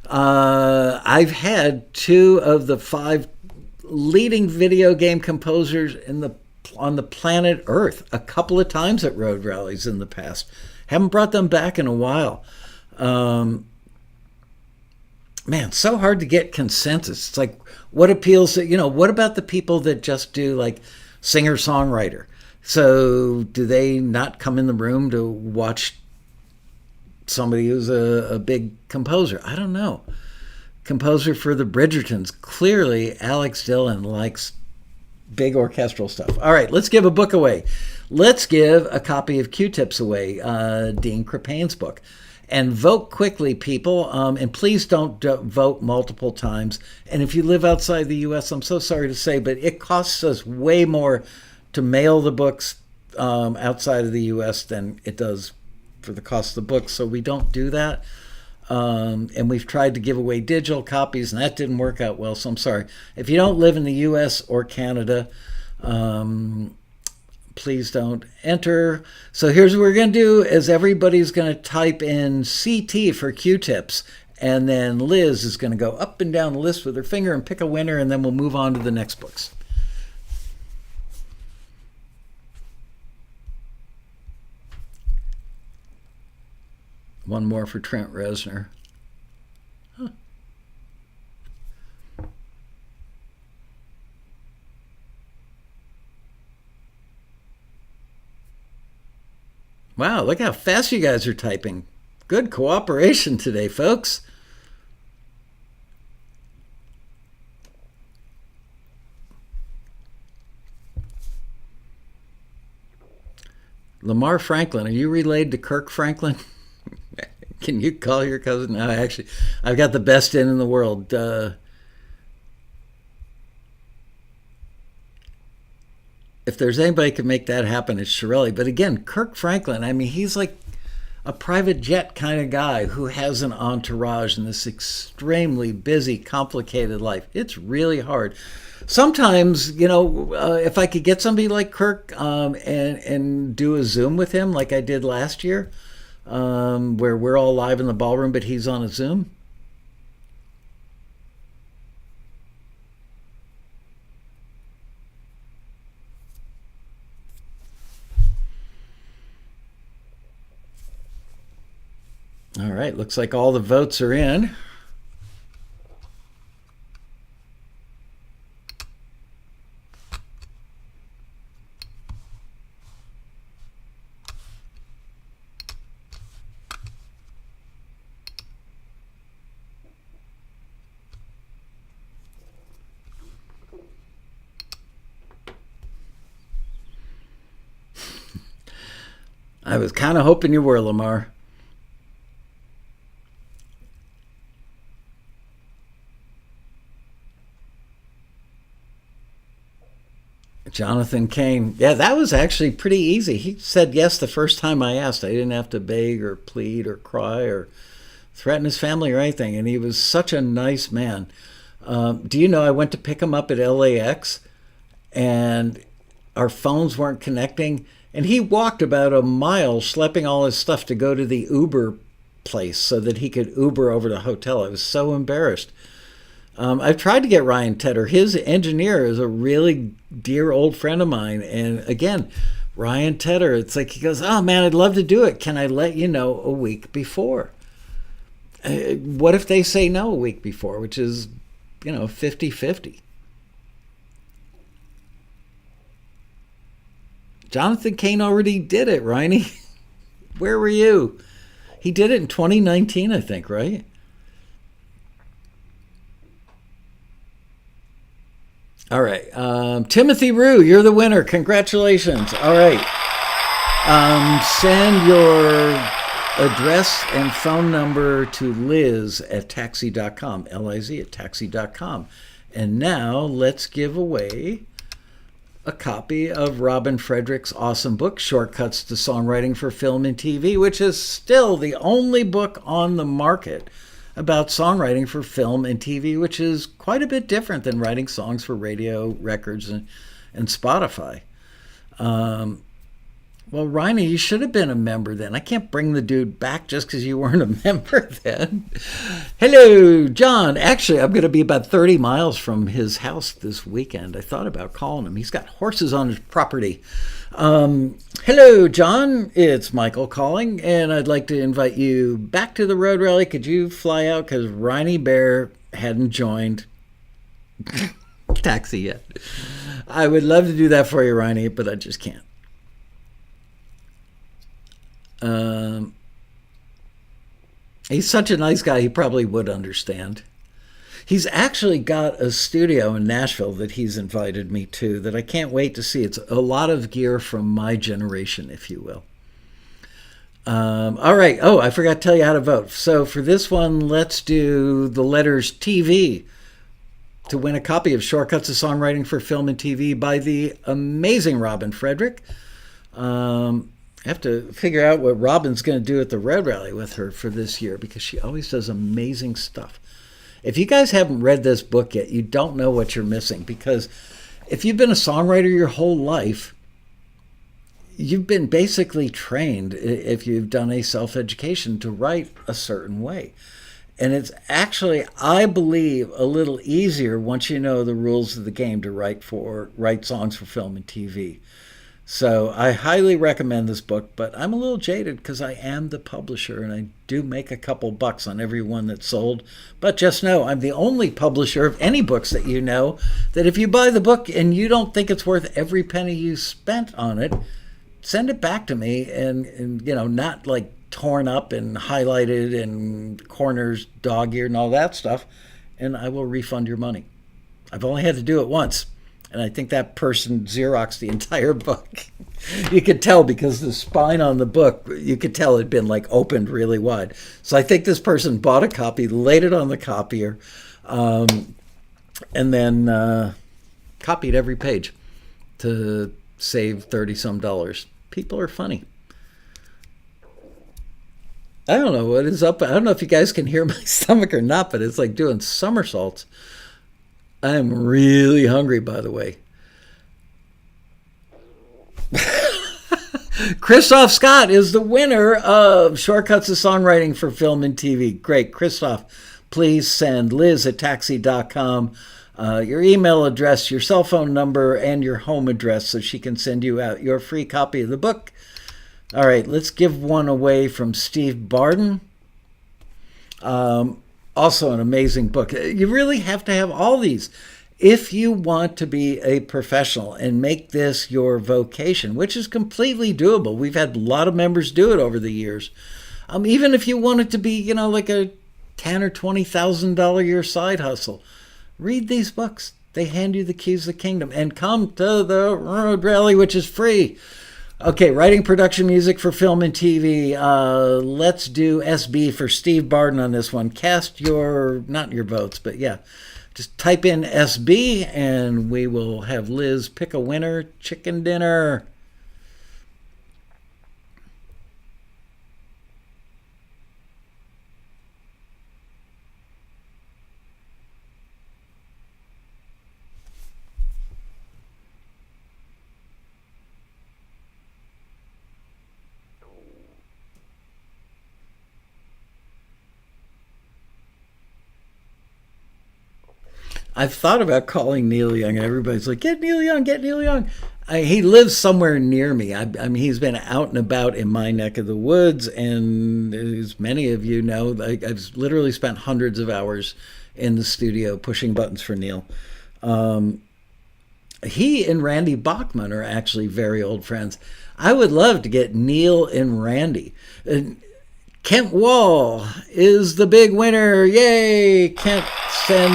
[SPEAKER 1] I've had 2 of the 5 leading video game composers on the planet Earth a couple of times at road rallies in the past. Haven't brought them back in a while. Man, so hard to get consensus. It's like, what appeals to, what about the people that just do like singer-songwriter? So do they not come in the room to watch somebody who's a big composer? I don't know. Composer for the Bridgertons. Clearly, Alex Dillon likes big orchestral stuff. All right, let's give a book away. Let's give a copy of Q-Tips away, Dean Crepane's book. And vote quickly, people. And please don't vote multiple times. And if you live outside the U.S., I'm so sorry to say, but it costs us way more to mail the books outside of the U.S. than it does for the cost of the book. So we don't do that. And we've tried to give away digital copies, and that didn't work out well, so I'm sorry. If you don't live in the U.S. or Canada, please don't enter. So here's what we're going to do is everybody's going to type in CT for Q-Tips, and then Liz is going to go up and down the list with her finger and pick a winner, and then we'll move on to the next books. One more for Trent Reznor. Huh. Wow, look how fast you guys are typing. Good cooperation today, folks. Lamar Franklin, are you related to Kirk Franklin? Can you call your cousin? No, actually, I've got the best in the world. If there's anybody who can make that happen, it's Shirley. But again, Kirk Franklin, I mean, he's like a private jet kind of guy who has an entourage in this extremely busy, complicated life. It's really hard. Sometimes, if I could get somebody like Kirk and do a Zoom with him like I did last year, where we're all live in the ballroom, but he's on a Zoom. All right, looks like all the votes are in. I was kind of hoping you were, Lamar. Jonathan Cain. Yeah, that was actually pretty easy. He said yes the first time I asked. I didn't have to beg or plead or cry or threaten his family or anything. And he was such a nice man. Do you know I went to pick him up at LAX and our phones weren't connecting? And he walked about a mile schlepping all his stuff to go to the Uber place so that he could Uber over to the hotel. I was so embarrassed. I've tried to get Ryan Tedder. His engineer is a really dear old friend of mine. And again, Ryan Tedder, it's like he goes, oh man, I'd love to do it. Can I let you know a week before? What if they say no a week before, which is, 50-50? Jonathan Cain already did it, Ryan. Where were you? He did it in 2019, I think, right? All right. Timothy Rue, you're the winner. Congratulations. All right. Send your address and phone number to Liz at taxi.com, L-I-Z at taxi.com. And now let's give away a copy of Robin Frederick's awesome book, Shortcuts to Songwriting for Film and TV, which is still the only book on the market about songwriting for film and TV, which is quite a bit different than writing songs for radio, records, and Spotify. Well, Ryan, you should have been a member then. I can't bring the dude back just because you weren't a member then. Hello, John. Actually, I'm going to be about 30 miles from his house this weekend. I thought about calling him. He's got horses on his property. Hello, John. It's Michael calling, and I'd like to invite you back to the road rally. Could you fly out? Because Riney Bear hadn't joined Taxi yet. I would love to do that for you, Riney, but I just can't. He's such a nice guy, he probably would understand. He's actually got a studio in Nashville that he's invited me to that I can't wait to see. It's a lot of gear from my generation, if you will. All right. Oh, I forgot to tell you how to vote. So for this one, let's do the letters TV to win a copy of Shortcuts to Songwriting for Film and TV by the amazing Robin Frederick. I have to figure out what Robin's going to do at the Road Rally with her for this year because she always does amazing stuff. If you guys haven't read this book yet, you don't know what you're missing, because if you've been a songwriter your whole life, you've been basically trained, if you've done a self-education, to write a certain way. And it's actually, I believe, a little easier once you know the rules of the game to write songs for film and TV. So I highly recommend this book, but I'm a little jaded because I am the publisher and I do make a couple bucks on every one that's sold. But just know I'm the only publisher of any books that you know that if you buy the book and you don't think it's worth every penny you spent on it, send it back to me and not like torn up and highlighted and corners dog-eared and all that stuff, and I will refund your money. I've only had to do it once. And I think that person Xeroxed the entire book. You could tell because the spine on the book, you could tell it had been like opened really wide. So I think this person bought a copy, laid it on the copier, and then copied every page to save $30-some. People are funny. I don't know what is up. I don't know if you guys can hear my stomach or not, but it's like doing somersaults. I'm really hungry, by the way. Christoph Scott is the winner of Shortcuts to Songwriting for Film and TV. Great. Christoph, please send Liz at taxi.com your email address, your cell phone number, and your home address so she can send you out your free copy of the book. All right, let's give one away from Steve Barden. Also an amazing book. You really have to have all these if you want to be a professional and make this your vocation, which is completely doable. We've had a lot of members do it over the years. Even if you want it to be, like a $10,000 or $20,000 a year side hustle, read these books. They hand you the keys to the kingdom, and come to the Road Rally, which is free. Okay, writing production music for film and TV. Let's do SB for Steve Barden on this one. Cast not your votes, but yeah. Just type in SB and we will have Liz pick a winner. Chicken dinner. I've thought about calling Neil Young, and everybody's like, get Neil Young, get Neil Young. He lives somewhere near me. I mean, he's been out and about in my neck of the woods, and as many of you know, I've literally spent hundreds of hours in the studio pushing buttons for Neil. He and Randy Bachman are actually very old friends. I would love to get Neil and Randy. Kent Wall is the big winner. Yay! Kent, send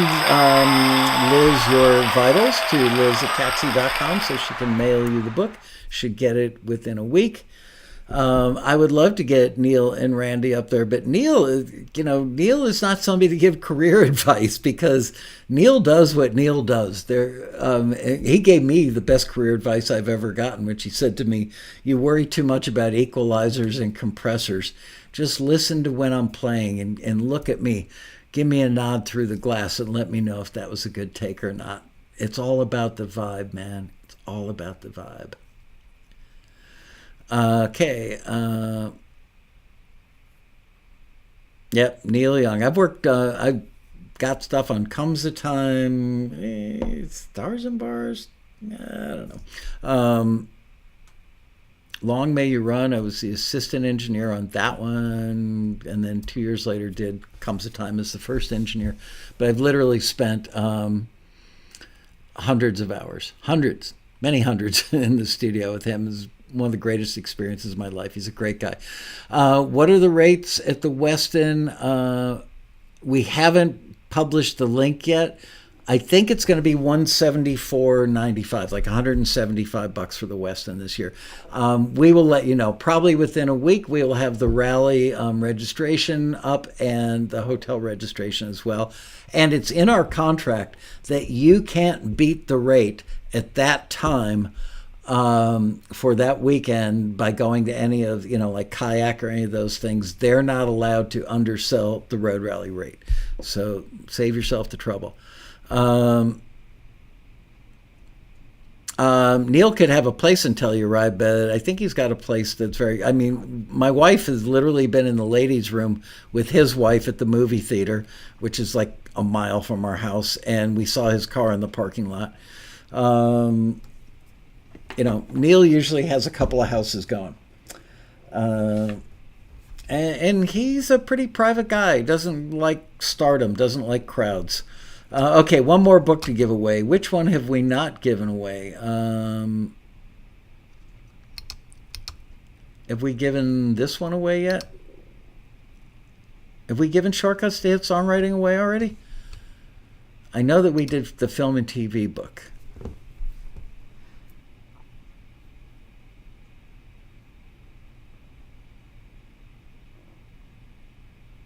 [SPEAKER 1] Liz your vitals to liz@taxi.com so she can mail you the book. Should get it within a week. I would love to get Neil and Randy up there, but Neil is not somebody to give career advice because Neil does what Neil does. He gave me the best career advice I've ever gotten, which he said to me, "You worry too much about equalizers and compressors. Just listen to when I'm playing and look at me. Give me a nod through the glass and let me know if that was a good take or not. It's all about the vibe, man. It's all about the vibe." Okay. Yep, Neil Young. I've got stuff on Comes the Time, Stars and Bars. I don't know. Long May You Run. I was the assistant engineer on that one, and then 2 years later did Comes the Time as the first engineer. But I've literally spent hundreds of hours, many hundreds in the studio with him. It's one of the greatest experiences of my life. He's a great guy. What are the rates at the Westin? We haven't published the link yet. I think it's going to be $174.95, like $175 for the Westin this year. We will let you know. Probably within a week, we will have the rally registration up and the hotel registration as well. And it's in our contract that you can't beat the rate at that time for that weekend by going to any of, like Kayak or any of those things. They're not allowed to undersell the road rally rate. So save yourself the trouble. Neil could have a place in Telluride, but I think he's got a place that's my wife has literally been in the ladies' room with his wife at the movie theater, which is like a mile from our house, and we saw his car in the parking lot. Neil usually has a couple of houses going. And he's a pretty private guy. Doesn't like stardom, doesn't like crowds. Okay, one more book to give away. Which one have we not given away? Have we given this one away yet? Have we given Shortcuts to Hit Songwriting away already? I know that we did the film and TV book.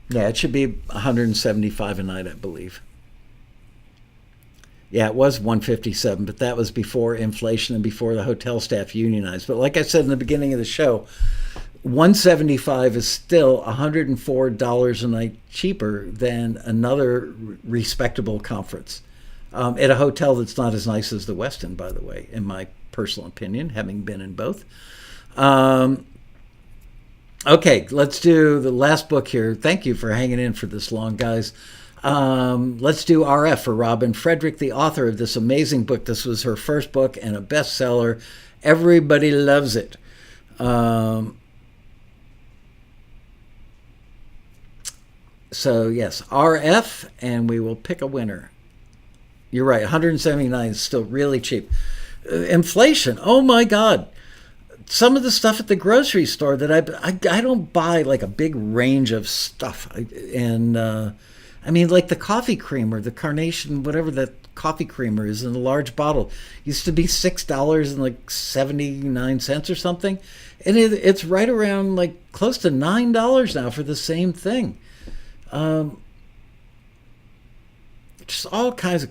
[SPEAKER 1] Yeah, it should be $175 a night, I believe. Yeah, it was $157, but that was before inflation and before the hotel staff unionized. But like I said in the beginning of the show, $175 is still $104 a night cheaper than another respectable conference at a hotel that's not as nice as the Westin, by the way, in my personal opinion, having been in both. Okay, let's do the last book here. Thank you for hanging in for this long, guys. Let's do RF for Robin Frederick, the author of this amazing book. This was her first book and a bestseller. Everybody loves it. So yes, RF, and we will pick a winner. You're right, $179 is still really cheap. Inflation, oh my God. Some of the stuff at the grocery store that I don't buy like a big range of stuff. Like the coffee creamer, the Carnation, whatever that coffee creamer is in a large bottle, used to be $6.79 or something. And it's right around like close to $9 now for the same thing. just all kinds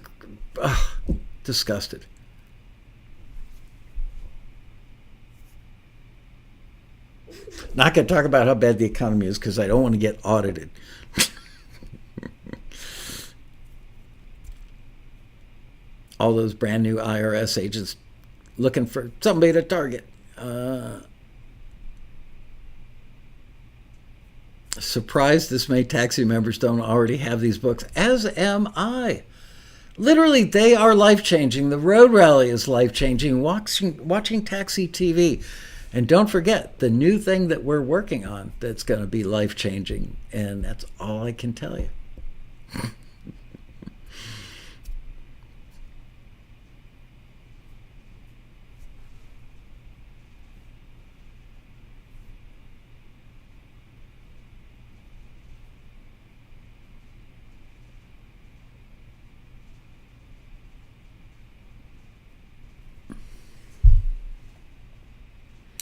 [SPEAKER 1] of disgusted. Not going to talk about how bad the economy is because I don't want to get audited. All those brand new IRS agents looking for somebody to target. Surprised this many taxi members don't already have these books, as am I. Literally, they are life-changing. The Road Rally is life-changing. Watching Taxi TV. And don't forget, the new thing that we're working on that's going to be life-changing. And that's all I can tell you.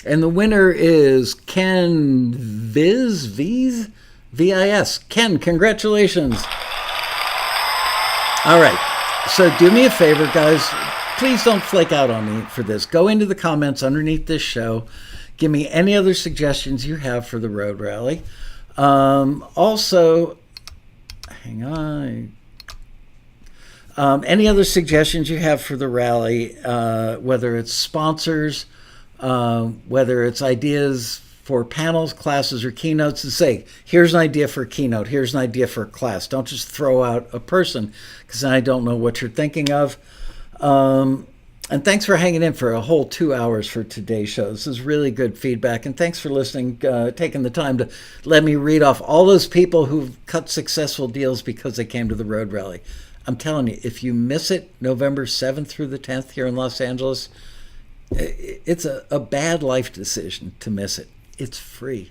[SPEAKER 1] And the winner is Ken Viz. Ken, congratulations. All right. So do me a favor, guys. Please don't flake out on me for this. Go into the comments underneath this show. Give me any other suggestions you have for the Road Rally. Also, hang on. Any other suggestions you have for the rally, whether it's sponsors, whether it's ideas for panels, classes, or keynotes, to say, here's an idea for a keynote, here's an idea for a class. Don't just throw out a person, because I don't know what you're thinking of. And thanks for hanging in for a whole 2 hours for today's show. This is really good feedback, and thanks for listening, taking the time to let me read off all those people who've cut successful deals because they came to the Road Rally. I'm telling you, if you miss it November 7th through the 10th here in Los Angeles, it's a bad life decision to miss it. It's free.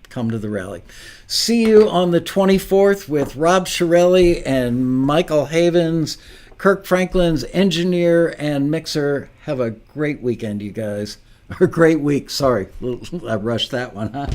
[SPEAKER 1] Come to the rally. See you on the 24th with Rob Shirelli and Michael Havens, Kirk Franklin's engineer and mixer. Have a great weekend, you guys. Or great week. Sorry, I rushed that one, huh?